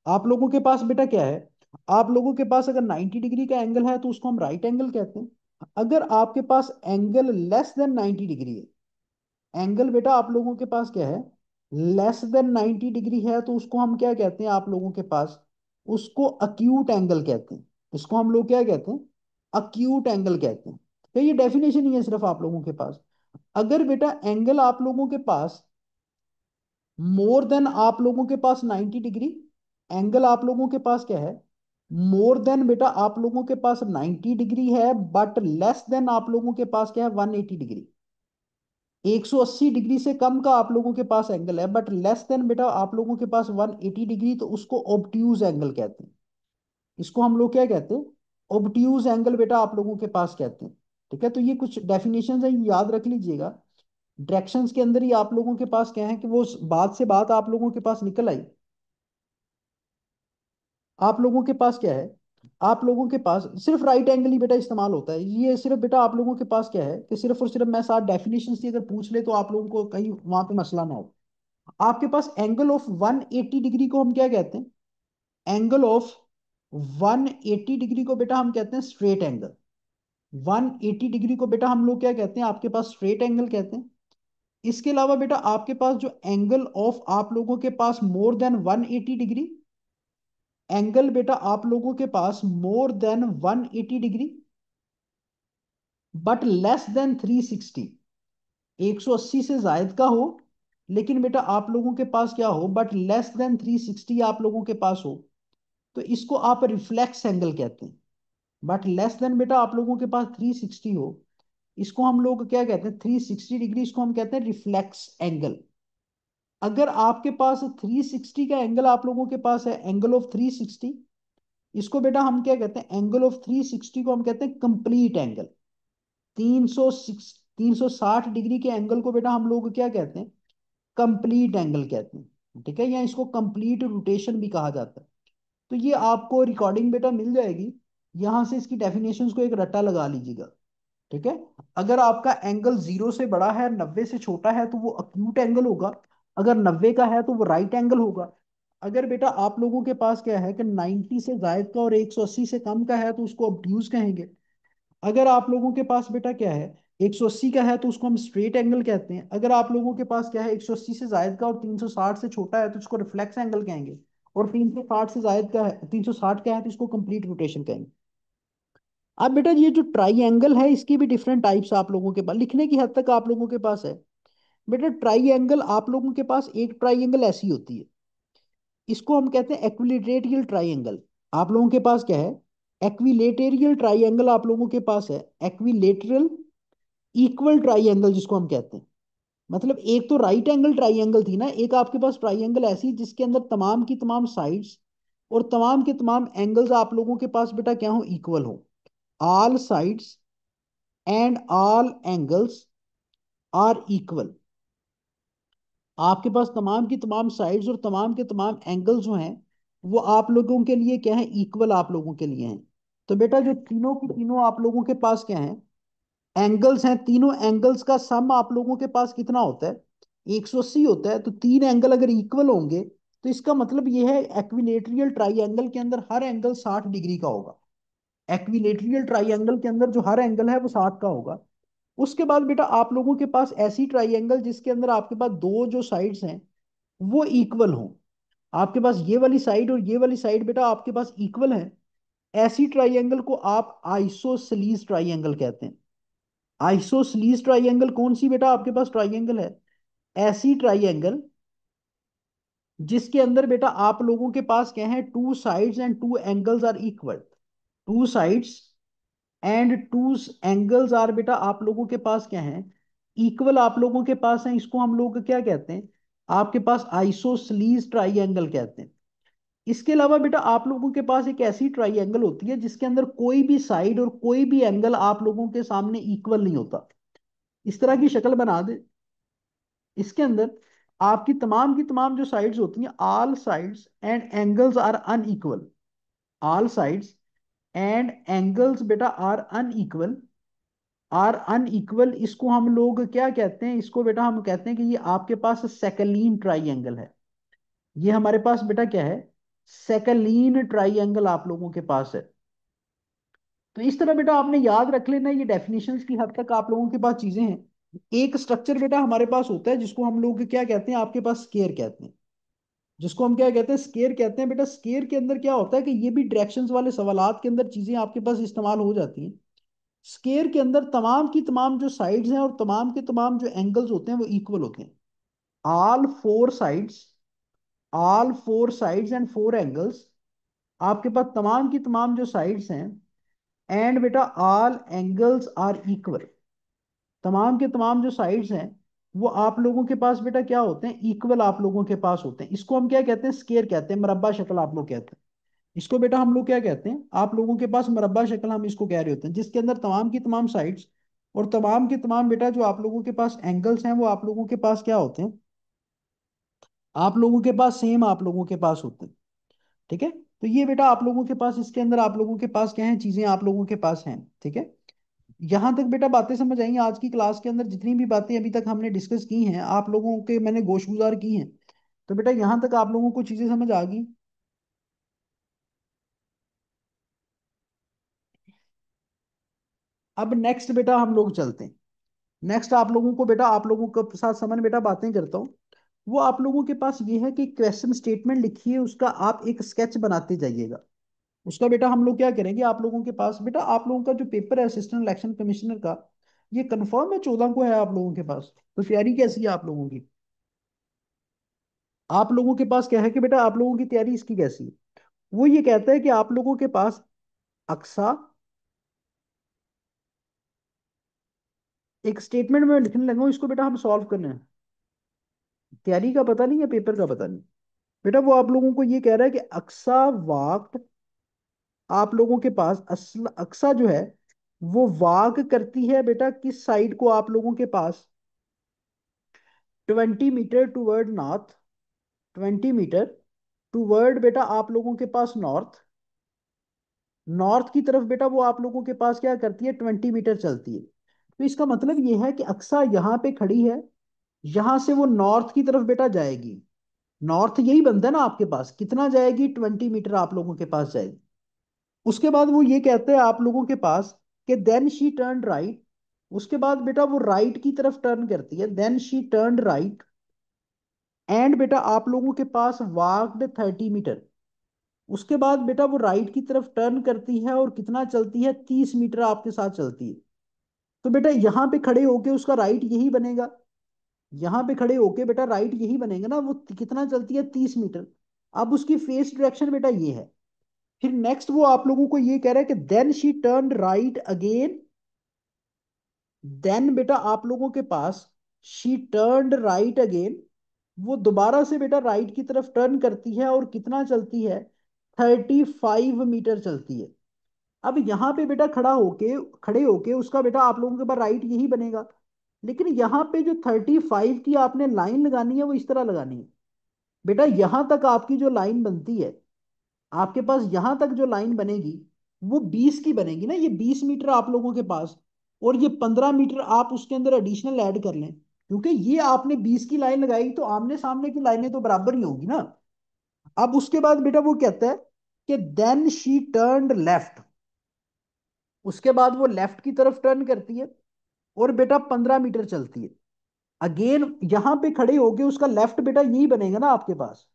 आप लोगों के पास बेटा क्या है, आप लोगों के पास अगर 90 डिग्री का एंगल है तो उसको हम राइट एंगल कहते हैं। अगर आपके पास एंगल लेस देन 90 डिग्री है, एंगल बेटा आप लोगों के पास क्या है, लेस देन 90 डिग्री है, तो उसको हम क्या कहते हैं आप लोगों के पास, उसको अक्यूट एंगल कहते हैं। इसको हम लोग क्या कहते हैं, अक्यूट एंगल कहते हैं। तो ये डेफिनेशन ही है सिर्फ आप लोगों के पास। अगर बेटा एंगल आप लोगों के पास मोर देन आप लोगों के पास 90 डिग्री, एंगल आप लोगों के पास क्या है, मोर देन बेटा आप लोगों के पास 90 डिग्री है, बट लेस देन आप लोगों के पास क्या है, 180 डिग्री। 180 डिग्री से कम का आप लोगों के पास एंगल है, बट लेस देन बेटा आप लोगों के पास 180 डिग्री, तो उसको ऑब्ट्यूज एंगल कहते हैं। इसको हम लोग क्या कहते हैं, ऑब्ट्यूज एंगल बेटा आप लोगों के पास कहते हैं। ठीक है, तो ये कुछ डेफिनेशन है, ये याद रख लीजिएगा। डायरेक्शंस के अंदर ही आप लोगों के पास क्या है कि वो बात से बात आप लोगों के पास निकल आई। आप लोगों के पास क्या है, आप लोगों के पास सिर्फ राइट एंगल ही बेटा इस्तेमाल होता है, ये सिर्फ बेटा आप लोगों के पास क्या है कि सिर्फ और सिर्फ मैं साथ डेफिनेशन से अगर पूछ ले तो आप लोगों को कहीं वहां पे मसला ना हो। आपके पास एंगल ऑफ 180 डिग्री को हम क्या कहते हैं, एंगल ऑफ 180 डिग्री को बेटा हम कहते हैं स्ट्रेट एंगल। 180 डिग्री को बेटा हम लोग क्या कहते हैं, आपके पास स्ट्रेट एंगल कहते हैं। इसके अलावा बेटा आपके पास जो एंगल ऑफ आप लोगों के पास मोर देन 180 डिग्री, एंगल बेटा आप लोगों के पास more than 180 degree but less than 360, 180 से जायद का हो, लेकिन बेटा आप लोगों के पास क्या हो, बट लेस देन 360 आप लोगों के पास हो, तो इसको आप रिफ्लेक्स एंगल कहते हैं। बट लेस देन बेटा आप लोगों के पास 360 हो, इसको हम लोग क्या कहते हैं, 360 डिग्री, इसको हम कहते हैं रिफ्लेक्स एंगल। अगर आपके पास 360 का एंगल आप लोगों के पास है, एंगल ऑफ 360, इसको बेटा हम क्या कहते हैं, एंगल ऑफ 360 को हम कहते हैं कंप्लीट एंगल। 360 डिग्री के एंगल को बेटा हम लोग क्या कहते हैं, कंप्लीट एंगल कहते हैं। ठीक है, या इसको कंप्लीट रोटेशन भी कहा जाता है। तो ये आपको रिकॉर्डिंग बेटा मिल जाएगी, यहां से इसकी डेफिनेशंस को एक रट्टा लगा लीजिएगा। ठीक है, अगर आपका एंगल 0 से बड़ा है, 90 से छोटा है, तो वो अक्यूट एंगल होगा। अगर 90 का है तो वो राइट एंगल होगा। अगर बेटा आप लोगों के पास क्या है कि 90 से जायद का और 180 से कम का है, तो उसको ऑब्ट्यूज कहेंगे। अगर आप लोगों के पास बेटा क्या है, 180 का है, तो उसको हम स्ट्रेट एंगल कहते हैं। अगर आप लोगों के पास क्या है, 180 से जायद का और 360 से छोटा है, तो उसको रिफ्लेक्स एंगल कहेंगे। और 360 से जायद का है, 360 का है, तो इसको कंप्लीट रोटेशन कहेंगे। अब बेटा ये जो ट्राई एंगल है, इसकी भी डिफरेंट टाइप्स आप लोगों के पास लिखने की हद तक आप लोगों के पास है। बेटा ट्राई एंगल आप लोगों के पास, एक ट्राई एंगल ऐसी होती है, इसको हम कहते हैं एक्विलेटरल ट्राई एंगल। आप लोगों के पास क्या है, एक्विलेटरल ट्राई एंगल आप लोगों के पास है। एक्विलेटरल इक्वल ट्राई एंगल जिसको हम कहते हैं, मतलब एक तो राइट एंगल ट्राइंगल थी ना, एक आपके पास ट्राइंगल ऐसी जिसके अंदर तमाम की तमाम साइड्स और तमाम के तमाम एंगल्स आप लोगों के पास बेटा क्या हो, इक्वल हो। All sides and all angles are equal. आपके पास तमाम की तमाम साइड्स और तमाम के तमाम एंगल्स जो हैं, वो आप लोगों के लिए क्या है, इक्वल आप लोगों के लिए हैं। तो बेटा जो तीनों की तीनों आप लोगों के पास क्या है, एंगल्स हैं, तीनों एंगल्स का सम आप लोगों के पास कितना होता है, 180 होता है। तो तीन एंगल अगर इक्वल होंगे, तो इसका मतलब यह है एक्विलेटरल ट्राइंगल के अंदर हर एंगल 60 डिग्री का होगा। एक्विलेटरल ट्राइंगल के अंदर जो हर एंगल है वो 60 का होगा। उसके बाद बेटा आप लोगों के पास ऐसी ट्राइंगल जिसके अंदर आपके पास दो जो साइड्स हैं वो इक्वल हो, आपके पास ये वाली साइड और ये वाली साइड बेटा आपके पास इक्वल है, ऐसी ट्राइंगल को आप आइसोसेलीस ट्राइंगल कहते हैं। आइसोसेलीस ट्राइंगल कौन सी बेटा आपके पास ट्राइंगल है, ऐसी ट्राइंगल जिसके अंदर बेटा आप लोगों के पास क्या है, two sides and two angles are equal. Two sides and two angles are बेटा आप लोगों के पास क्या है, इक्वल आप लोगों के पास है। इसको हम लोग क्या कहते हैं, आपके पास आइसोसेलीस ट्राइंगल कहते हैं। इसके अलावा बेटा आप लोगों के पास एक ऐसी ट्राइंगल होती है जिसके अंदर कोई भी साइड और कोई भी एंगल आप लोगों के सामने इक्वल नहीं होता। इस तरह की शक्ल बना दे, इसके अंदर आपकी तमाम की तमाम जो साइड्स होती हैं, all sides and angles are unequal. All sides and angles बेटा आर अनइक्वल। आर अनइक्वल इसको हम लोग क्या कहते हैं, इसको बेटा हम कहते हैं कि ये आपके पास सेकलीन ट्राइंगल है। ये हमारे पास बेटा क्या है, सेकलीन ट्राइंगल आप लोगों के पास है। तो इस तरह बेटा आपने याद रख लेना, ये डेफिनेशंस की हद तक आप लोगों के पास चीजें हैं। एक स्ट्रक्चर बेटा हमारे पास होता है जिसको हम लोग क्या कहते हैं, आपके पास स्केयर कहते हैं। जिसको हम क्या कहते हैं, स्केयर कहते हैं। बेटा स्केयर के अंदर क्या होता है कि ये भी डायरेक्शंस वाले सवालात के अंदर चीजें आपके पास इस्तेमाल हो जाती हैं। स्केयर के अंदर तमाम की तमाम जो साइड्स हैं और तमाम के तमाम जो एंगल्स होते हैं वो इक्वल होते हैं। All four sides, all four sides and four angles, आपके पास तमाम की तमाम जो साइड्स हैं एंड बेटा ऑल एंगल्स आर इक्वल, तमाम के तमाम जो साइड्स हैं वो आप लोगों के पास बेटा क्या होते हैं, इक्वल आप लोगों के पास होते हैं। इसको हम क्या कहते हैं, स्केयर कहते हैं, मरब्बा शक्ल आप लोग कहते हैं। इसको बेटा हम लोग क्या कहते हैं, आप लोगों के पास मरब्बा शक्ल हम इसको कह रहे होते हैं, जिसके अंदर तमाम की तमाम साइड्स और तमाम के तमाम बेटा जो आप लोगों के पास एंगल्स हैं वो आप लोगों के पास क्या होते हैं, आप लोगों के पास सेम आप लोगों के पास होते हैं। ठीक है, तो ये बेटा आप लोगों के पास इसके अंदर आप लोगों के पास क्या है, चीजें आप लोगों के पास हैं। ठीक है, यहां तक बेटा बातें समझ आई? आज की क्लास के अंदर जितनी भी बातें अभी तक हमने डिस्कस की हैं आप लोगों के मैंने गोशगुजार की हैं, तो बेटा यहां तक आप लोगों को चीजें समझ आ गई? अब नेक्स्ट बेटा हम लोग चलते हैं। नेक्स्ट आप लोगों को बेटा, आप लोगों के साथ समन बेटा बातें करता हूँ। वो आप लोगों के पास ये है कि क्वेश्चन स्टेटमेंट लिखिए, उसका आप एक स्केच बनाते जाइएगा। उसका बेटा हम लोग क्या करेंगे, आप लोगों के पास बेटा, आप लोगों का जो पेपर है असिस्टेंट इलेक्शन कमिश्नर का, ये कंफर्म है 14 को है आप लोगों के पास? तो तैयारी कैसी है आप लोगों की? आप लोगों के पास क्या है कि बेटा, आप लोगों की तैयारी इसकी कैसी है? वो ये कहता है कि आप लोगों के पास अक्सा, एक स्टेटमेंट में लिखने लगा हूं, इसको बेटा हम सॉल्व करना है। तैयारी का पता नहीं है, पेपर का पता नहीं। बेटा वो आप लोगों को ये कह रहा है कि अक्सा वाक्ड, आप लोगों के पास असल अक्सा जो है वो वाक करती है बेटा किस साइड को आप लोगों के पास? 20 metre toward north, 20 metre toward बेटा आप लोगों के पास नॉर्थ। नॉर्थ की तरफ बेटा वो आप लोगों के पास क्या करती है, 20 मीटर चलती है। तो इसका मतलब ये है कि अक्सा यहाँ पे खड़ी है, यहां से वो नॉर्थ की तरफ बेटा जाएगी। नॉर्थ यही बनता है ना आपके पास, कितना जाएगी, 20 मीटर आप लोगों के पास जाएगी। उसके बाद वो ये कहते हैं आप लोगों के पास कि देन शी टर्न राइट। उसके बाद बेटा वो राइट की तरफ टर्न करती है, then she turn right and बेटा आप लोगों के पास वॉकड 30 मीटर। उसके बाद बेटा वो राइट की तरफ टर्न करती है और कितना चलती है, 30 मीटर आपके साथ चलती है। तो बेटा यहाँ पे खड़े होके उसका राइट यही बनेगा, यहाँ पे खड़े होके बेटा राइट यही बनेगा ना, वो कितना चलती है, 30 मीटर। अब उसकी फेस डायरेक्शन बेटा ये है। फिर नेक्स्ट वो आप लोगों को ये कह रहा है कि then she turn right again. Then बेटा आप लोगों के पास शी टर्न राइट अगेन, वो दोबारा से बेटा राइट की तरफ टर्न करती है और कितना चलती है, 35 मीटर चलती है। अब यहाँ पे बेटा खड़े होके उसका बेटा आप लोगों के पास राइट यही बनेगा। लेकिन यहाँ पे जो 35 की आपने लाइन लगानी है वो इस तरह लगानी है। बेटा यहाँ तक आपकी जो लाइन बनती है, आपके पास यहां तक जो लाइन बनेगी वो 20 की बनेगी ना, ये 20 मीटर आप लोगों के पास, और ये 15 मीटर आप उसके अंदर एडिशनल ऐड कर लें, क्योंकि ये आपने 20 की लाइन लगाई तो आमने सामने की लाइनें तो बराबर ही होगी ना। अब उसके बाद बेटा वो कहता है कि देन शी टर्न्ड लेफ्ट। उसके बाद वो लेफ्ट की तरफ टर्न करती है और बेटा 15 मीटर चलती है। अगेन यहां पे खड़े होके उसका लेफ्ट बेटा यही बनेगा ना आपके पास,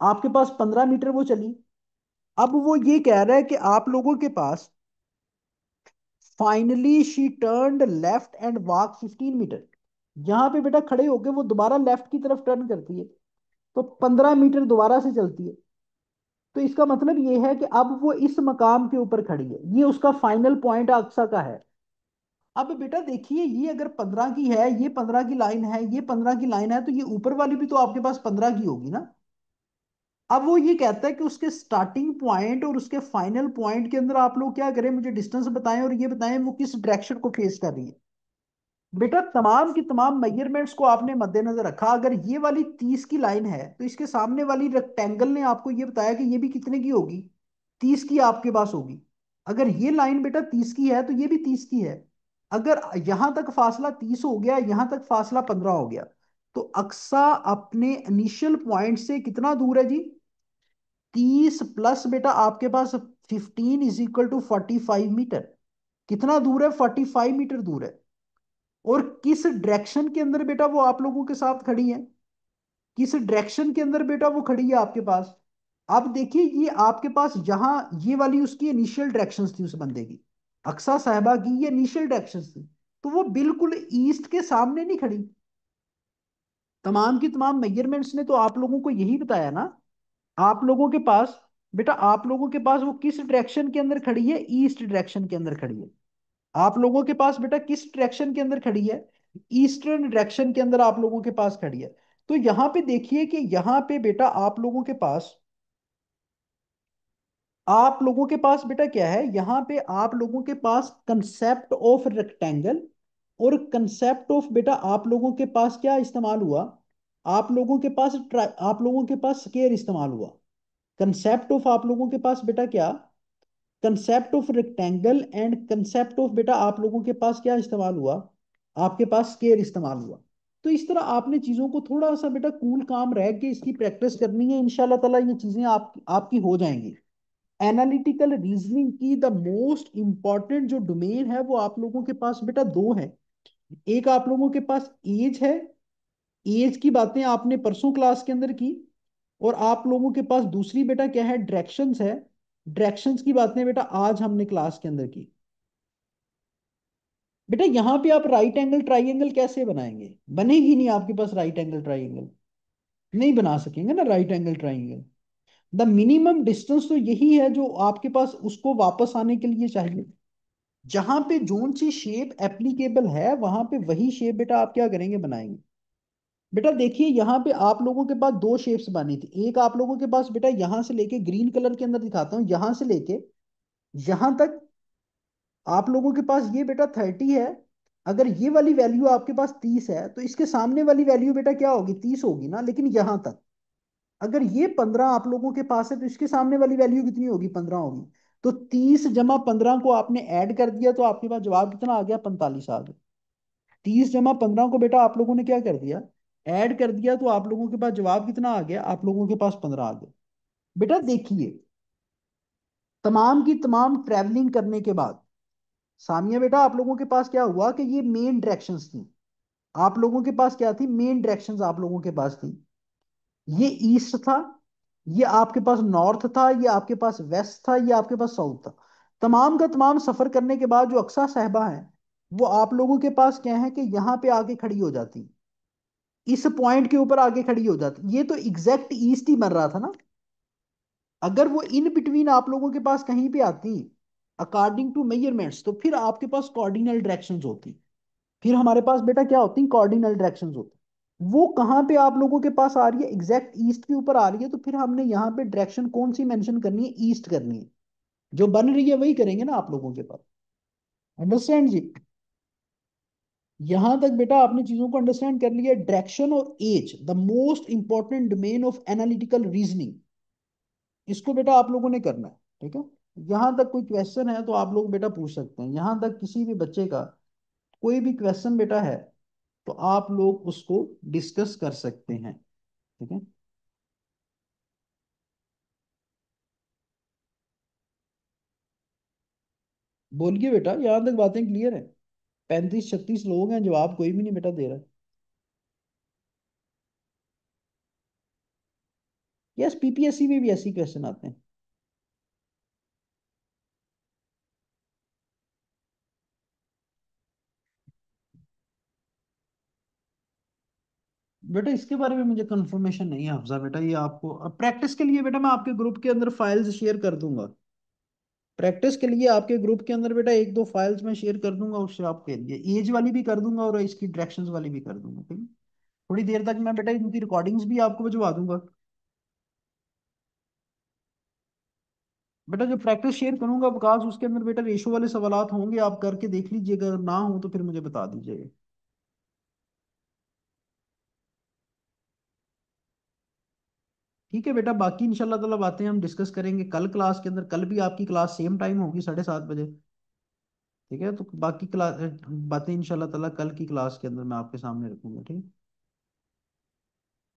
आपके पास 15 मीटर वो चली। अब वो ये कह रहा है कि आप लोगों के पास finally she turned left and walk 15 metre. यहां पे बेटा खड़े होके वो दोबारा लेफ्ट की तरफ टर्न करती है, तो 15 मीटर दोबारा से चलती है। तो इसका मतलब ये है कि अब वो इस मकाम के ऊपर खड़ी है, ये उसका फाइनल पॉइंट अक्सा का है। अब बेटा देखिए, ये अगर 15 की है, ये 15 की लाइन है, ये 15 की लाइन है, तो ये ऊपर वाली भी तो आपके पास 15 की होगी ना। अब वो ये कहता है कि उसके स्टार्टिंग पॉइंट और उसके फाइनल पॉइंट के अंदर आप लोग क्या करें, मुझे डिस्टेंस बताएं और ये बताएं वो किस डायरेक्शन को फेस कर रही है। बेटा तमाम की तमाम मेजरमेंट्स को आपने मद्देनजर रखा। अगर ये वाली 30 की लाइन है तो इसके सामने वाली रेक्टेंगल ने आपको ये बताया कि ये भी कितने की होगी, 30 की आपके पास होगी। अगर ये लाइन बेटा 30 की है तो ये भी 30 की है। अगर यहां तक फासला 30 हो गया, यहां तक फासला 15 हो गया, तो अक्सा अपने इनिशियल पॉइंट से कितना दूर है जी, 30 प्लस बेटा आपके पास 15 = 45 मीटर। कितना दूर है, 45 मीटर दूर है। और किस डायरेक्शन के अंदर बेटा वो आप लोगों के साथ खड़ी है, किस डायरेक्शन के अंदर बेटा वो खड़ी है आपके पास? अब देखिए, ये आपके पास यहां ये वाली उसकी इनिशियल डायरेक्शन थी उस बंदे की, अक्सा साहबा की ये इनिशियल डायरेक्शन थी। तो वो बिल्कुल ईस्ट के सामने नहीं खड़ी। तमाम की तमाम मेजरमेंट्स ने तो आप लोगों को यही बताया ना। आप लोगों के पास बेटा, आप लोगों के पास वो किस डायरेक्शन के अंदर खड़ी है, ईस्ट डायरेक्शन के अंदर खड़ी है। आप लोगों के पास बेटा किस डायरेक्शन के अंदर खड़ी है, ईस्टर्न डायरेक्शन के अंदर आप लोगों के पास खड़ी है। तो यहां पे देखिए कि यहां पे बेटा आप लोगों के पास बेटा क्या है, यहां पे आप लोगों के पास कंसेप्ट ऑफ रेक्टेंगल और कंसेप्ट ऑफ बेटा आप लोगों के पास क्या इस्तेमाल हुआ, आप लोगों के पास स्केयर इस्तेमाल हुआ। कंसेप्ट ऑफ आप लोगों के पास बेटा क्या, concept of rectangle and concept of बेटा आप लोगों के पास क्या इस्तेमाल हुआ, आपके पास स्केयर इस्तेमाल हुआ। तो इस तरह आपने चीजों को थोड़ा सा बेटा कूल काम रह के इसकी प्रैक्टिस करनी है, इंशाल्लाह ताला ये चीजें आपकी हो जाएंगी। एनालिटिकल रीजनिंग की द मोस्ट इंपॉर्टेंट जो डोमेन है वो आप लोगों के पास बेटा दो है। एक आप लोगों के पास एज है, एज की बातें आपने परसों क्लास के अंदर की। और आप लोगों के पास दूसरी बेटा क्या है, डायरेक्शंस है। डायरेक्शंस की बातें बेटा आज हमने क्लास के अंदर की। बेटा यहां पे आप राइट एंगल ट्राइंगल कैसे बनाएंगे, बनेगी नहीं आपके पास राइट एंगल ट्राइंगल, नहीं बना सकेंगे ना right angle triangle. The minimum distance तो यही है जो आपके पास उसको वापस आने के लिए चाहिए। जहां पे जोन सी शेप एप्लीकेबल है वहां पे वही शेप बेटा आप क्या करेंगे, बनाएंगे। बेटा देखिए यहाँ पे आप लोगों के पास दो शेप्स बनी थी। एक आप लोगों के पास बेटा यहां से लेके ग्रीन कलर के अंदर दिखाता हूँ, यहां से लेके यहां तक आप लोगों के पास ये बेटा 30 है। अगर ये वाली वैल्यू आपके पास 30 है तो इसके सामने वाली वैल्यू बेटा क्या होगी, 30 होगी ना, लेकिन यहां तक। अगर ये 15 आप लोगों के पास है तो इसके सामने वाली वैल्यू कितनी होगी, 15 होगी। तो 30 जमा 15 को आपने ऐड कर दिया तो आपके पास जवाब कितना आ गया, 45 आ गया। 30 जमा 15 को बेटा आप लोगों ने क्या कर दिया, ऐड कर दिया, तो आप लोगों के पास जवाब कितना आ गया, आप लोगों के पास 15 आ गया। बेटा देखिए, तमाम की तमाम ट्रैवलिंग करने के बाद सामिया बेटा आप लोगों के पास क्या हुआ कि ये मेन डायरेक्शंस थी। आप लोगों के पास क्या थी, मेन डायरेक्शंस आप लोगों के पास थी। ये ईस्ट था, ये आपके पास नॉर्थ था, ये आपके पास वेस्ट था, ये आपके पास साउथ था। तमाम का तमाम सफर करने के बाद जो अक्सा साहबा है वो आप लोगों के पास क्या है कि यहाँ पे आके खड़ी हो जाती, इस पॉइंट के ऊपर आके खड़ी हो जाती। ये तो एग्जैक्ट ईस्ट ही बन रहा था ना। अगर वो इन बिटवीन आप लोगों के पास कहीं पे आती अकॉर्डिंग टू मेजरमेंट्स तो फिर आपके पास कॉर्डिनल डायरेक्शंस होती। फिर हमारे पास बेटा क्या होती, कॉर्डिनल डायरेक्शंस होती। वो कहाँ पे आप लोगों के पास आ रही है, एग्जैक्ट ईस्ट के ऊपर आ रही है, तो फिर हमने यहाँ पे डायरेक्शन कौन सी मेंशन करनी है, ईस्ट करनी है। जो बन रही है वही करेंगे ना आप लोगों के पास। अंडरस्टैंड जी। यहां तक बेटा आपने चीजों को अंडरस्टैंड कर लिया। डायरेक्शन और as the most important domain of analytical reasoning, इसको बेटा आप लोगों ने करना है। ठीक है, यहां तक कोई क्वेश्चन है तो आप लोग बेटा पूछ सकते हैं। यहां तक किसी भी बच्चे का कोई भी क्वेश्चन बेटा है तो आप लोग उसको डिस्कस कर सकते हैं। ठीक है, बोलिए बेटा, यहां तक बातें क्लियर है। 35-36 लोग हैं, जवाब कोई भी नहीं बेटा दे रहा। यस, पीपीएससी में भी ऐसे क्वेश्चन आते हैं। बेटा इसके बारे में मुझे कंफर्मेशन नहीं है हफ्सा बेटा, ये आपको प्रैक्टिस के लिए बेटा मैं आपके ग्रुप के अंदर फाइल्स शेयर कर दूंगा। प्रैक्टिस के लिए आपके ग्रुप के अंदर बेटा एक दो फाइल्स मैं शेयर कर दूंगा, उससे आपके लिए एज वाली भी कर दूंगा और इसकी डायरेक्शंस वाली भी कर दूंगा। ठीक है, थोड़ी देर तक मैं बेटा इनकी रिकॉर्डिंग्स भी आपको भिजवा दूंगा। बेटा जो प्रैक्टिस शेयर करूंगा विकास उसके अंदर बेटा रेशो वाले सवालात होंगे, आप करके देख लीजिएगा, अगर ना हो तो फिर मुझे बता दीजिएगा। ठीक है बेटा, बाकी इंशाल्लाह ताला बातें हम डिस्कस करेंगे कल क्लास के अंदर। कल भी आपकी क्लास सेम टाइम होगी, 7:30 बजे। ठीक है, तो बाकी क्लास बातें इंशाल्लाह ताला कल की क्लास के अंदर मैं आपके सामने रखूंगा। ठीक है।